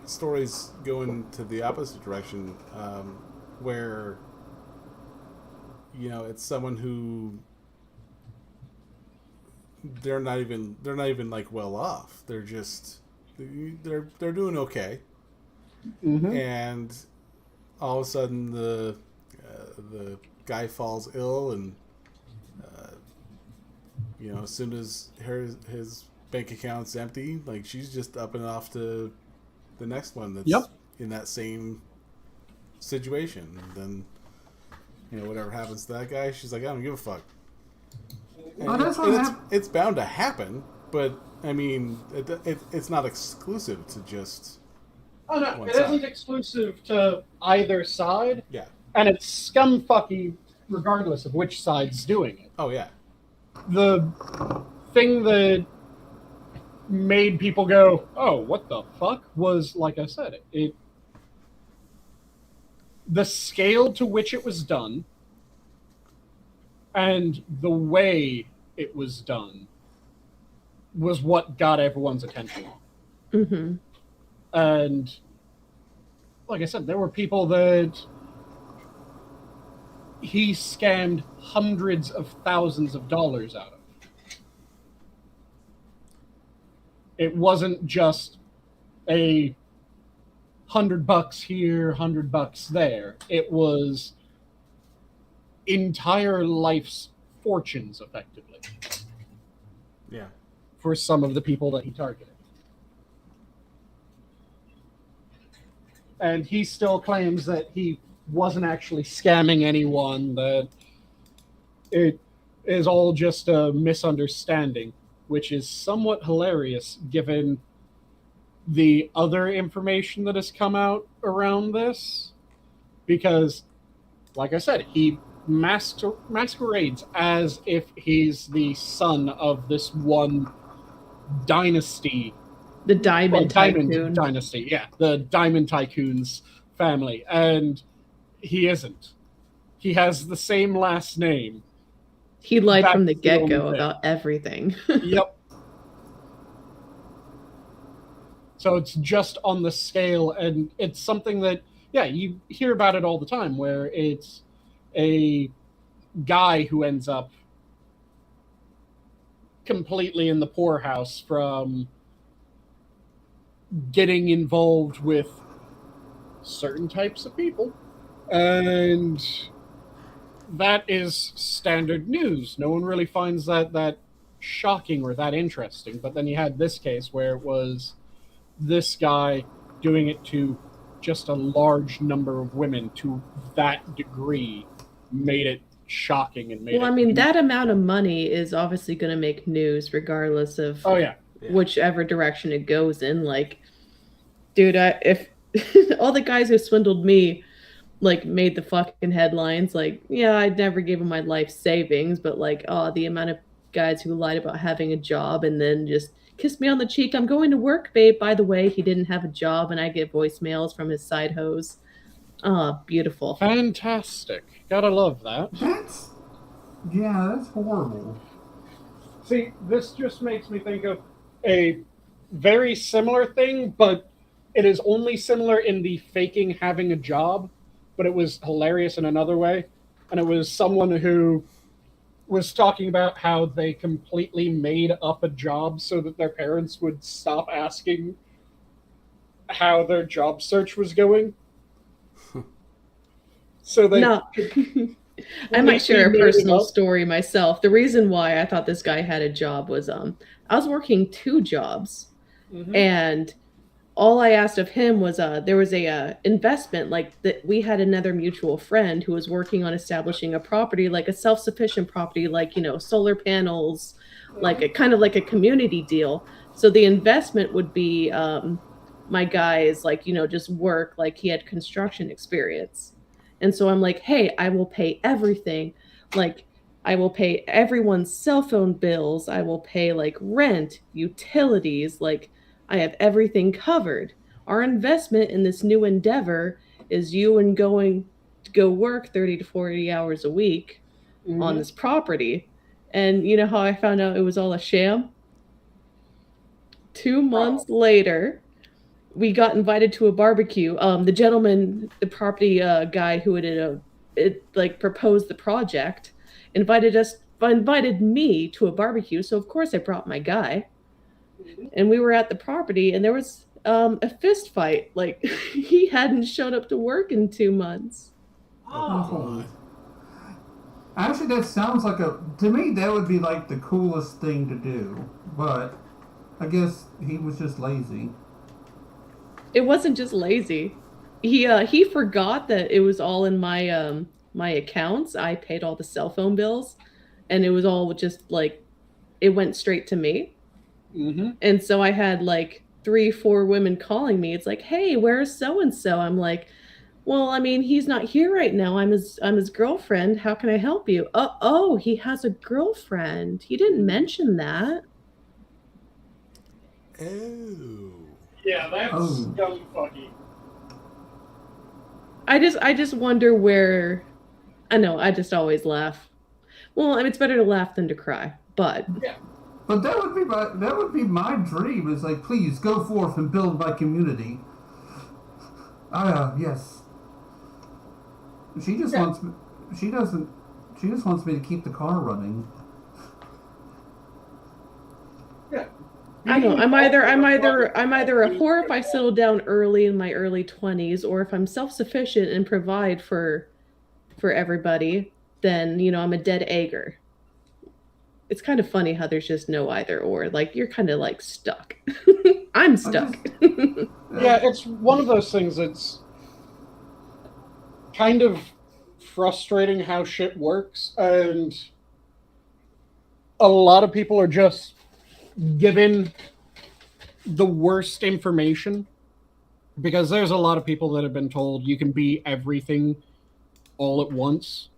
stories going to the opposite direction, where it's someone who they're not even like well off. They're just they're doing okay, and all of a sudden the guy falls ill, and as soon as his bank account's empty, like she's just up and off to the next one that's in that same situation. And then whatever happens to that guy, she's like, I don't give a fuck. It's bound to happen, but I mean, it's not exclusive to just. Oh no, it isn't exclusive to either side. Yeah, and it's scumfucky regardless of which side's doing it. Oh yeah. The thing that made people go, "Oh, what the fuck?" was, like I said, the scale to which it was done, and the way it was done was what got everyone's attention. Mm-hmm. And like I said, there were people that he scammed hundreds of thousands of dollars out of. It wasn't just a $100 here, $100 there. It was entire life's fortunes, effectively. Yeah. For some of the people that he targeted. And he still claims that he wasn't actually scamming anyone, that it is all just a misunderstanding, which is somewhat hilarious given the other information that has come out around this. Because, like I said, he masquerades as if he's the son of this one dynasty. The Diamond Tycoon. Diamond Dynasty, yeah. The Diamond Tycoon's family. And he isn't. He has the same last name. He lied That's from the the get-go only thing. about everything. Yep. So it's just on the scale, and it's something that, yeah, you hear about it all the time, where it's a guy who ends up completely in the poorhouse from getting involved with certain types of people. And that is standard news. No one really finds that shocking or that interesting. But then you had this case where it was this guy doing it to just a large number of women to that degree made it shocking and made Well, I mean, that amount of money is obviously going to make news regardless of whichever direction it goes in. Like, dude, if all the guys who swindled me like made the fucking headlines, like, yeah, I never gave him my life savings, but like, oh, the amount of guys who lied about having a job and then just kissed me on the cheek. I'm going to work, babe. By the way, he didn't have a job, and I get voicemails from his side hoes. Beautiful. Fantastic. Gotta love that. That's horrible. See, this just makes me think of a very similar thing, but it is only similar in the faking having a job, but it was hilarious in another way. And it was someone who was talking about how they completely made up a job so that their parents would stop asking how their job search was going. So they... No. I might share a personal story myself. The reason why I thought this guy had a job was I was working 2 jobs, and all I asked of him was there was a investment, like that we had another mutual friend who was working on establishing a property, like a self-sufficient property, like, you know, solar panels, like a kind of like a community deal. So the investment would be my guy's, like, you know, just work, like he had construction experience. And so I'm like, hey, I will pay everything. Like, I will pay everyone's cell phone bills. I will pay like rent, utilities, like I have everything covered. Our investment in this new endeavor is you and going to go work 30 to 40 hours a week on this property. And you know how I found out it was all a sham? 2 months later, we got invited to a barbecue. The gentleman, the property guy who had proposed the project, invited me to a barbecue. So of course I brought my guy, and we were at the property, and there was a fist fight. Like he hadn't showed up to work in 2 months. Oh. Actually, that sounds like to me, that would be like the coolest thing to do. But I guess he was just lazy. It wasn't just lazy. He forgot that it was all in my my accounts. I paid all the cell phone bills, and it was all just like it went straight to me. And so I had like 3-4 women calling me. It's like, hey, where's so and so? I'm like, well, I mean, he's not here right now. I'm his girlfriend. How can I help you? Oh, he has a girlfriend. He didn't mention that. Oh. Yeah, that's dumb fucky. I just wonder where. I know. I just always laugh. Well, I mean, it's better to laugh than to cry. But yeah, but that would be my dream. Is like, please go forth and build my community. Yes. She just wants me. She doesn't. She just wants me to keep the car running. Yeah. I know. I'm either a whore if I settle down early in my early 20s, or if I'm self-sufficient and provide for everybody, then I'm a dead egger. It's kind of funny how there's just no either or. Like you're kind of like stuck. I'm stuck. Yeah, it's one of those things that's kind of frustrating how shit works, and a lot of people are just given the worst information, because there's a lot of people that have been told you can be everything all at once.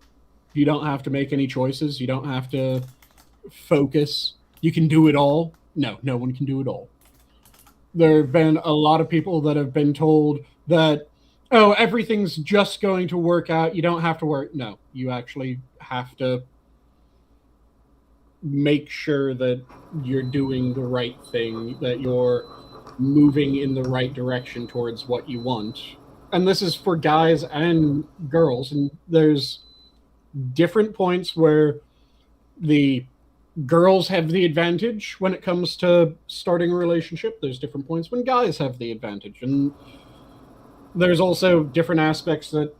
You don't have to make any choices. You don't have to focus. You can do it all. No one can do it all. There have been a lot of people that have been told that, oh, everything's just going to work out. You don't have to work. No, you actually have to make sure that you're doing the right thing, that you're moving in the right direction towards what you want. And this is for guys and girls. And there's different points where the girls have the advantage when it comes to starting a relationship. There's different points when guys have the advantage. And there's also different aspects that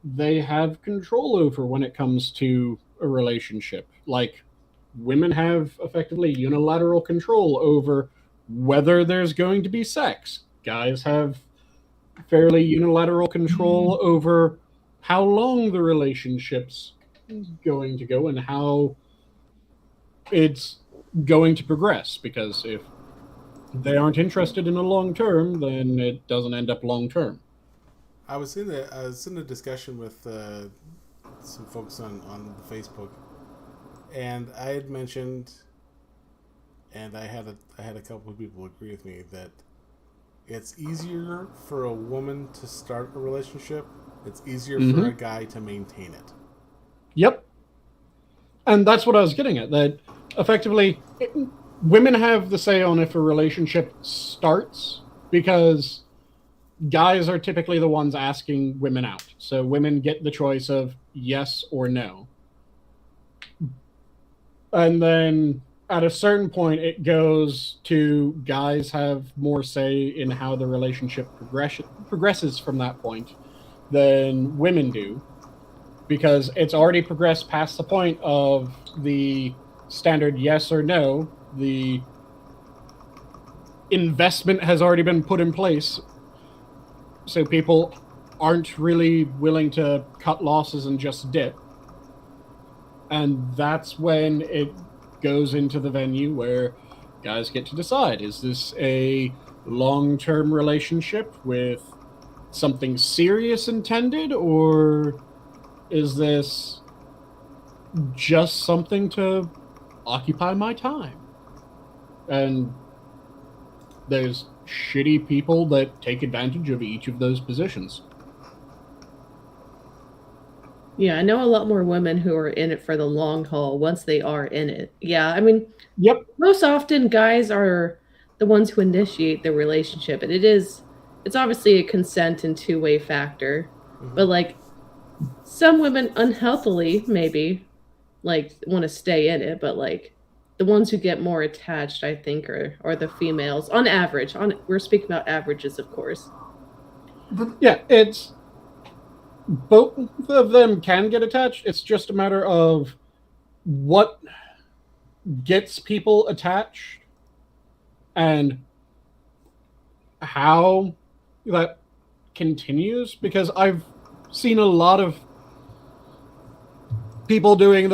they have control over when it comes to a relationship. Like, women have effectively unilateral control over whether there's going to be sex. Guys have fairly unilateral control over how long the relationship's going to go and how it's going to progress. Because if they aren't interested in a long term, then it doesn't end up long term. I was in a discussion with some folks on Facebook, and I had mentioned, and I had a couple of people agree with me, that it's easier for a woman to start a relationship. It's easier for a guy to maintain it. Yep. And that's what I was getting at, that effectively women have the say on if a relationship starts, because guys are typically the ones asking women out. So women get the choice of yes or no. And then at a certain point, it goes to guys have more say in how the relationship progresses from that point than women do, because it's already progressed past the point of the standard yes or no. The investment has already been put in place, so people aren't really willing to cut losses and just dip. And that's when it goes into the venue where guys get to decide, is this a long-term relationship with something serious intended, or is this just something to occupy my time? And there's shitty people that take advantage of each of those positions. Yeah, I know a lot more women who are in it for the long haul once they are in it. Yeah, I mean, Yep. most often guys are the ones who initiate the relationship, and it's obviously a consent and two-way factor. But like some women unhealthily maybe like want to stay in it, but like the ones who get more attached, I think, are the females on average. We're speaking about averages, of course. Yeah, it's both of them can get attached. It's just a matter of what gets people attached and how that continues. Because I've seen a lot of people doing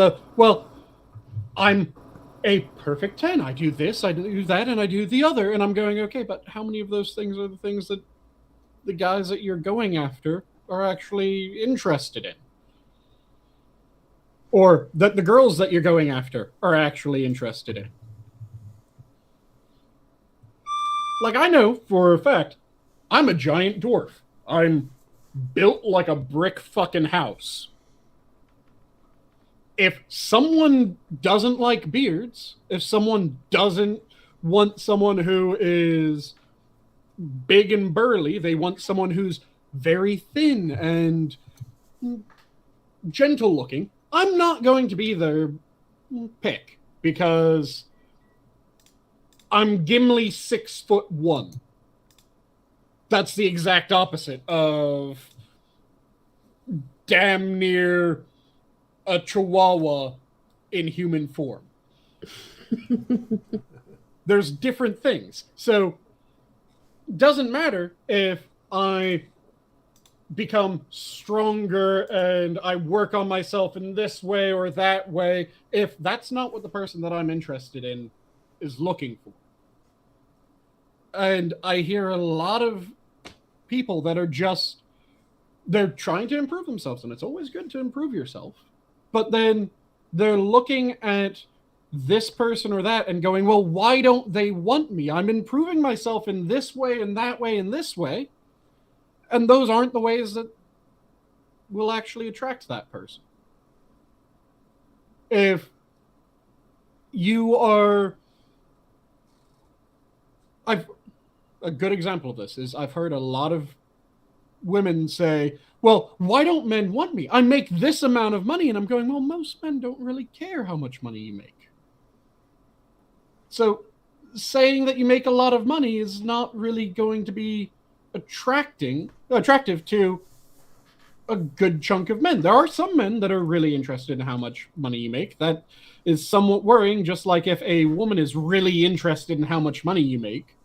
I'm a perfect 10. I do this, I do that, and I do the other. And I'm going, okay, but how many of those things are the things that the guys that you're going after are actually interested in? Or that the girls that you're going after are actually interested in? Like, I know for a fact, I'm a giant dwarf. I'm built like a brick fucking house. If someone doesn't like beards, if someone doesn't want someone who is big and burly, they want someone who's very thin and gentle looking, I'm not going to be their pick because I'm Gimli 6'1". That's the exact opposite of damn near a chihuahua in human form. There's different things. So doesn't matter if I become stronger and I work on myself in this way or that way, if that's not what the person that I'm interested in is looking for. And I hear a lot of people that are just, they're trying to improve themselves, and it's always good to improve yourself. But then they're looking at this person or that and going, well, why don't they want me? I'm improving myself in this way and that way and this way. And those aren't the ways that will actually attract that person. If you are... A good example of this is I've heard a lot of women say, well, why don't men want me? I make this amount of money. And I'm going, well, most men don't really care how much money you make. So saying that you make a lot of money is not really going to be attractive to a good chunk of men. There are some men that are really interested in how much money you make. That is somewhat worrying, just like if a woman is really interested in how much money you make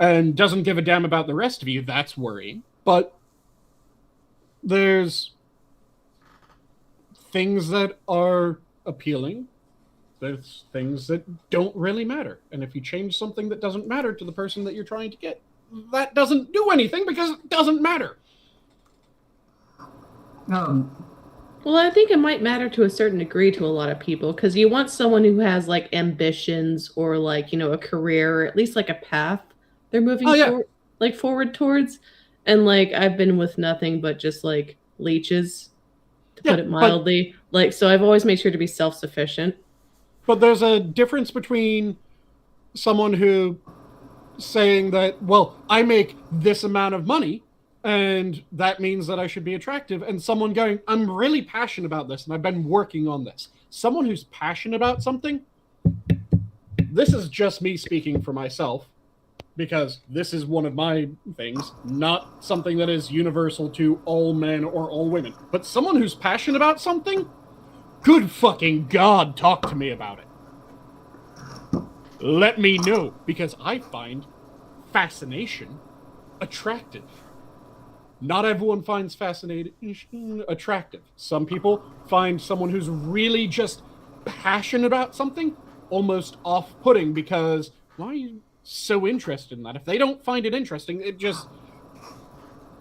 and doesn't give a damn about the rest of you, that's worrying. But there's things that are appealing. There's things that don't really matter. And if you change something that doesn't matter to the person that you're trying to get, that doesn't do anything because it doesn't matter. Well, I think it might matter to a certain degree to a lot of people, because you want someone who has like ambitions or like, you know, a career, or at least like a path they're moving forward towards. And like, I've been with nothing but just like leeches, to put it mildly. Like, so I've always made sure to be self-sufficient. But there's a difference between someone who saying that, well, I make this amount of money and that means that I should be attractive, and someone going, I'm really passionate about this and I've been working on this. Someone who's passionate about something, this is just me speaking for myself, because this is one of my things, not something that is universal to all men or all women. But someone who's passionate about something, good fucking God, talk to me about it. Let me know, because I find fascination attractive. Not everyone finds fascination attractive. Some people find someone who's really just passionate about something almost off-putting, because why are you so interested in that? If they don't find it interesting, it just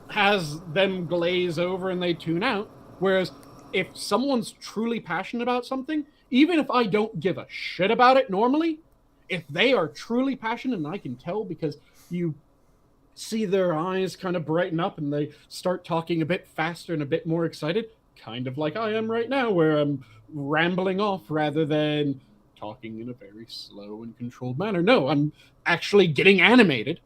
has them glaze over and they tune out. Whereas if someone's truly passionate about something, even if I don't give a shit about it normally, if they are truly passionate, and I can tell because you see their eyes kind of brighten up and they start talking a bit faster and a bit more excited, kind of like I am right now, where I'm rambling off rather than talking in a very slow and controlled manner. No, I'm actually getting animated.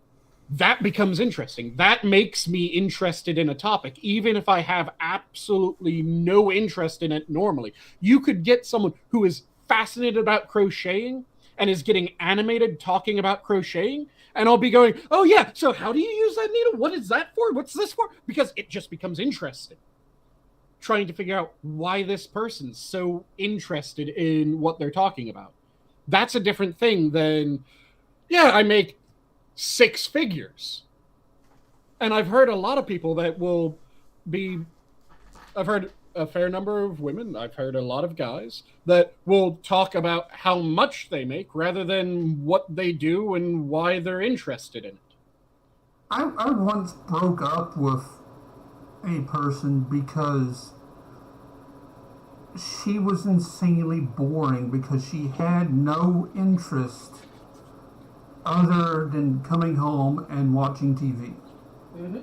That becomes interesting. That makes me interested in a topic, even if I have absolutely no interest in it normally. You could get someone who is fascinated about crocheting and is getting animated talking about crocheting, and I'll be going, oh yeah, so how do you use that needle? What is that for? What's this for? Because it just becomes interesting. Trying to figure out why this person's so interested in what they're talking about. That's a different thing than, yeah, I make 6 figures. And I've heard a lot of people that will be, I've heard a fair number of women, I've heard a lot of guys that will talk about how much they make rather than what they do and why they're interested in it. I once broke up with a person because she was insanely boring, because she had no interest other than coming home and watching TV. Mm-hmm.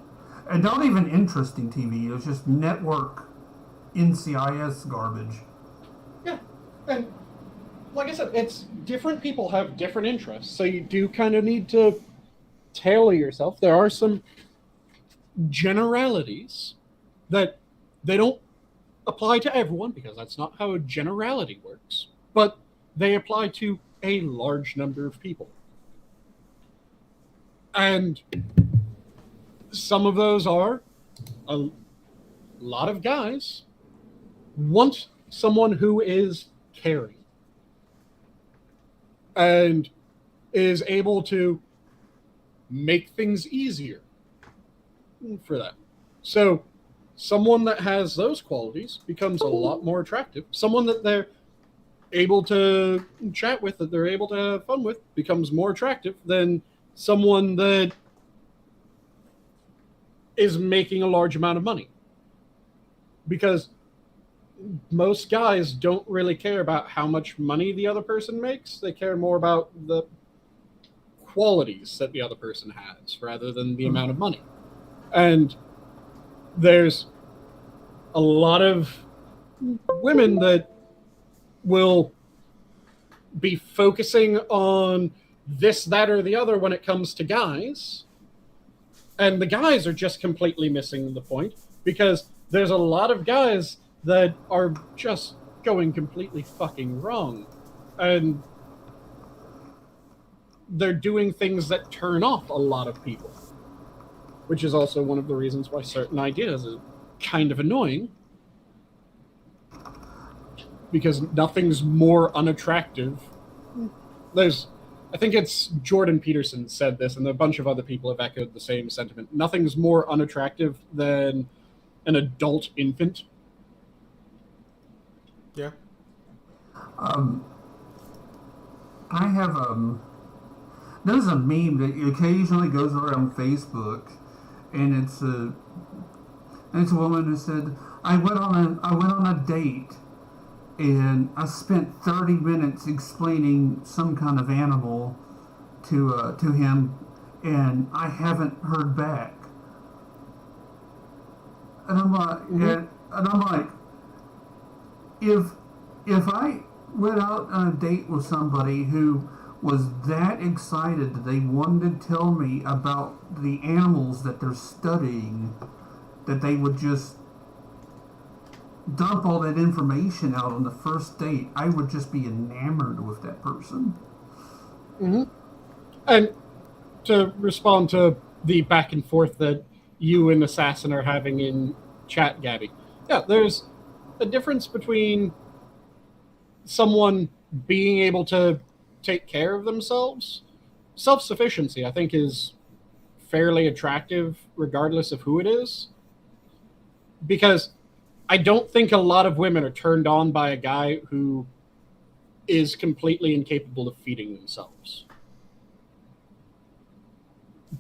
And not even interesting TV, it was just network NCIS garbage. Yeah, and like I said, it's different people have different interests, so you do kind of need to tailor yourself. There are some generalities that they don't apply to everyone, because that's not how a generality works, but they apply to a large number of people. And some of those are a lot of guys want someone who is caring and is able to make things easier for them. So someone that has those qualities becomes a lot more attractive. Someone that they're able to chat with, that they're able to have fun with, becomes more attractive than someone that is making a large amount of money. Because most guys don't really care about how much money the other person makes. They care more about the qualities that the other person has rather than the amount of money. And there's a lot of women that will be focusing on this, that, or the other when it comes to guys. And the guys are just completely missing the point, because there's a lot of guys that are just going completely fucking wrong. And they're doing things that turn off a lot of people. Which is also one of the reasons why certain ideas are kind of annoying. Because nothing's more unattractive. I think it's Jordan Peterson said this, and a bunch of other people have echoed the same sentiment. Nothing's more unattractive than an adult infant. Yeah. I have there's a meme that occasionally goes around Facebook, and it's a woman who said, I went on a date, and I spent 30 minutes explaining some kind of animal to him, and I haven't heard back. And I'm like, and I'm like, if I went out on a date with somebody who was that excited that they wanted to tell me about the animals that they're studying, that they would just dump all that information out on the first date, I would just be enamored with that person. Mm-hmm. And to respond to the back and forth that you and Assassin are having in chat, Gabby, yeah, there's a difference between someone being able to take care of themselves. Self-sufficiency, I think, is fairly attractive regardless of who it is. Because I don't think a lot of women are turned on by a guy who is completely incapable of feeding themselves.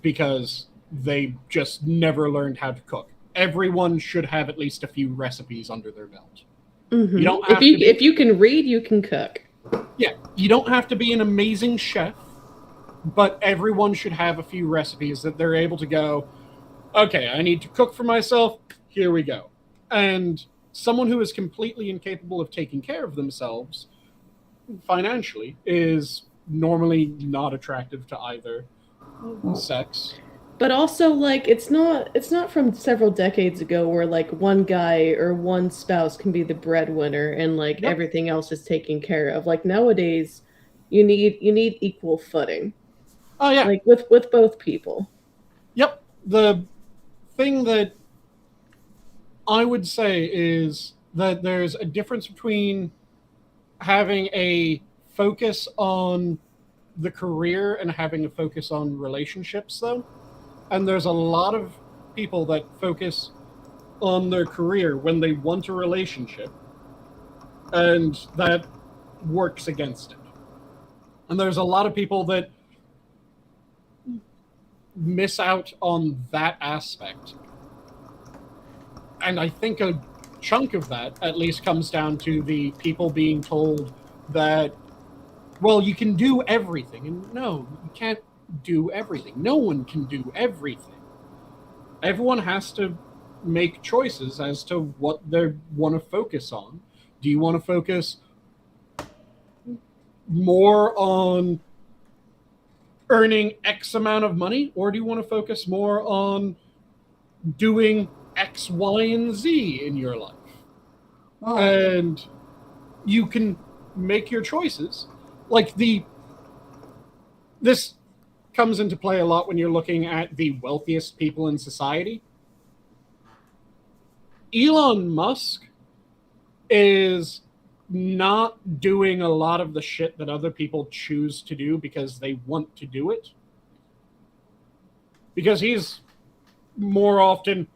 Because they just never learned how to cook. Everyone should have at least a few recipes under their belt. Mm-hmm. You don't have if you can read, you can cook. Yeah, you don't have to be an amazing chef, but everyone should have a few recipes that they're able to go, okay, I need to cook for myself, here we go. And someone who is completely incapable of taking care of themselves financially is normally not attractive to either sex. But also, like, it's not from several decades ago where, like, one guy or one spouse can be the breadwinner and, like, Yep. everything else is taken care of. Like, nowadays, you need equal footing. Oh, yeah. Like, with both people. Yep. The thing that I would say is that there's a difference between having a focus on the career and having a focus on relationships, though. And there's a lot of people that focus on their career when they want a relationship, and that works against it. And there's a lot of people that miss out on that aspect. And I think a chunk of that at least comes down to the people being told that, well, you can do everything. And no, you can't do everything. No one can do everything. Everyone has to make choices as to what they want to focus on. Do you want to focus more on earning X amount of money, or do you want to focus more on doing X, Y, and Z in your life. Well, And you can make your choices. Like this comes into play a lot when you're looking at the wealthiest people in society. Elon Musk is not doing a lot of the shit that other people choose to do because they want to do it. Because he's more often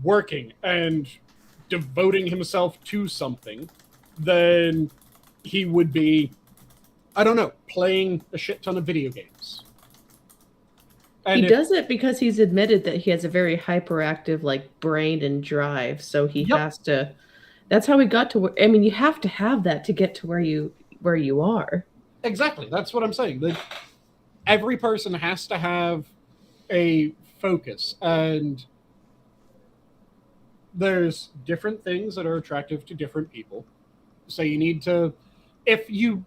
working and devoting himself to something than he would be, I don't know, playing a shit ton of video games. And he does it because he's admitted that he has a very hyperactive like brain and drive, so he has to. That's how he got to where. I mean, you have to have that to get to where you are. Exactly. That's what I'm saying. That every person has to have a focus, and there's different things that are attractive to different people. So you need to, if you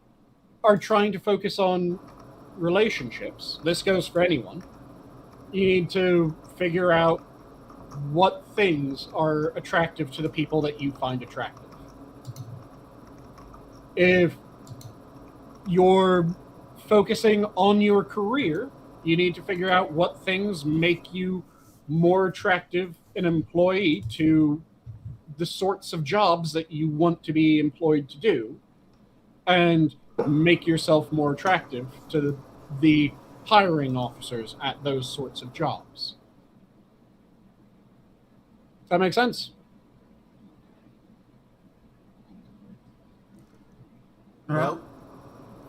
are trying to focus on relationships, this goes for anyone, you need to figure out what things are attractive to the people that you find attractive. If you're focusing on your career, you need to figure out what things make you more attractive an employee to the sorts of jobs that you want to be employed to do, and make yourself more attractive to the hiring officers at those sorts of jobs. Does that make sense? Well,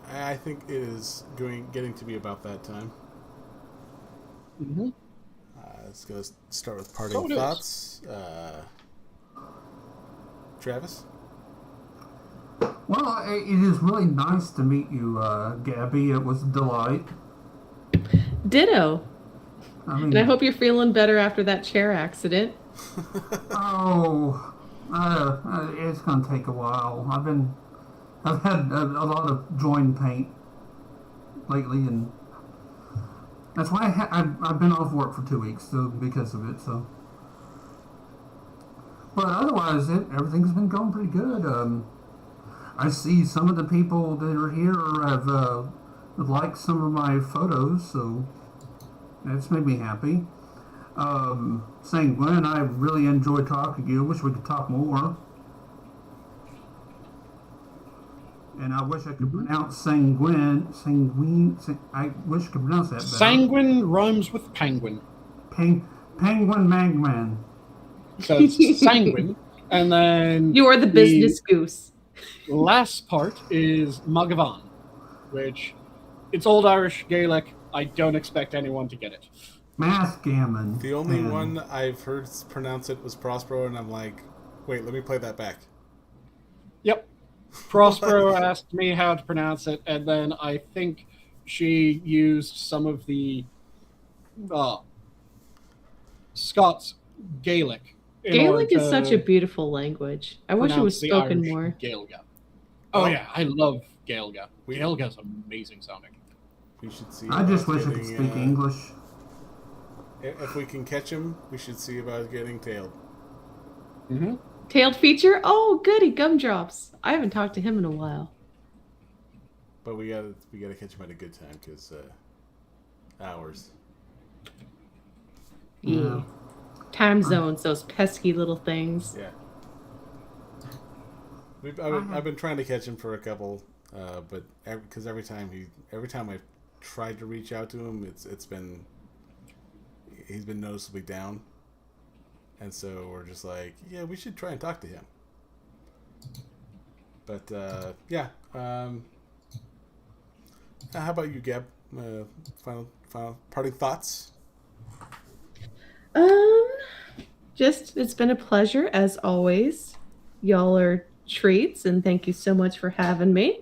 I think it is getting to be about that time. Mm-hmm. Let's go start with parting thoughts. Travis? Well, it is really nice to meet you, Gabby. It was a delight. Ditto. I mean, And I hope you're feeling better after that chair accident. oh, it's gonna take a while. I've had a lot of joint pain lately, and that's why I've been off work for 2 weeks, so because of it. So, but otherwise, everything's been going pretty good. I see some of the people that are here have liked some of my photos, so that's made me happy. Sanguine, I really enjoyed talking to you. Wish we could talk more. And I wish I could pronounce sanguine. I wish I could pronounce that better. Sanguine rhymes with penguin. Penguin Magman. So it's sanguine, and then You are the business goose. Last part is Mathghamhain, which it's Old Irish Gaelic. I don't expect anyone to get it. Mathghamhain. The only one I've heard pronounce it was Prospero, and I'm like, wait, let me play that back. Yep. Prospero asked me how to pronounce it, and then I think she used some of the Scots Gaelic. Gaelic is such a beautiful language. I wish it was spoken more. Gaelga. Oh yeah, I love Gaelga. Gaelga is amazing sounding. We should see. I just wish I could speak English. If we can catch him, we should see about getting tailed. Mm-hmm. Tailed feature? Oh, goody, gumdrops. I haven't talked to him in a while. But we gotta catch him at a good time, because hours. Yeah. Time zones, those pesky little things. Yeah. I've been trying to catch him for a couple, but because every time I've tried to reach out to him, he's been noticeably down, and so we're just like, yeah, we should try and talk to him. But yeah, how about you, Gab? Final parting thoughts. Just it's been a pleasure as always. Y'all are treats, and thank you so much for having me.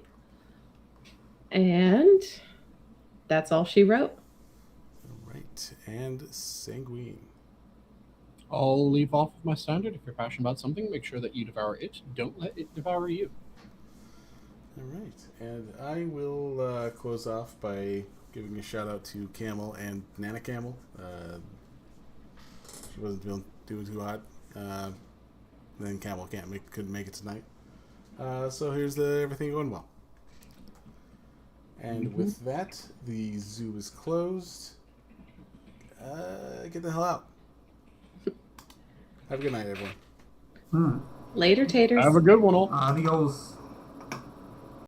And that's all she wrote. All right, and Sanguine. I'll leave off with my standard. If you're passionate about something, make sure that you devour it. Don't let it devour you. All right, and I will close off by giving a shout out to Camel and Nana Camel. She wasn't doing too hot. Then Camel couldn't make it tonight. So here's everything going well. And with that, the zoo is closed. Get the hell out. Have a good night, everyone. Later, taters. Have a good one, all. Adios.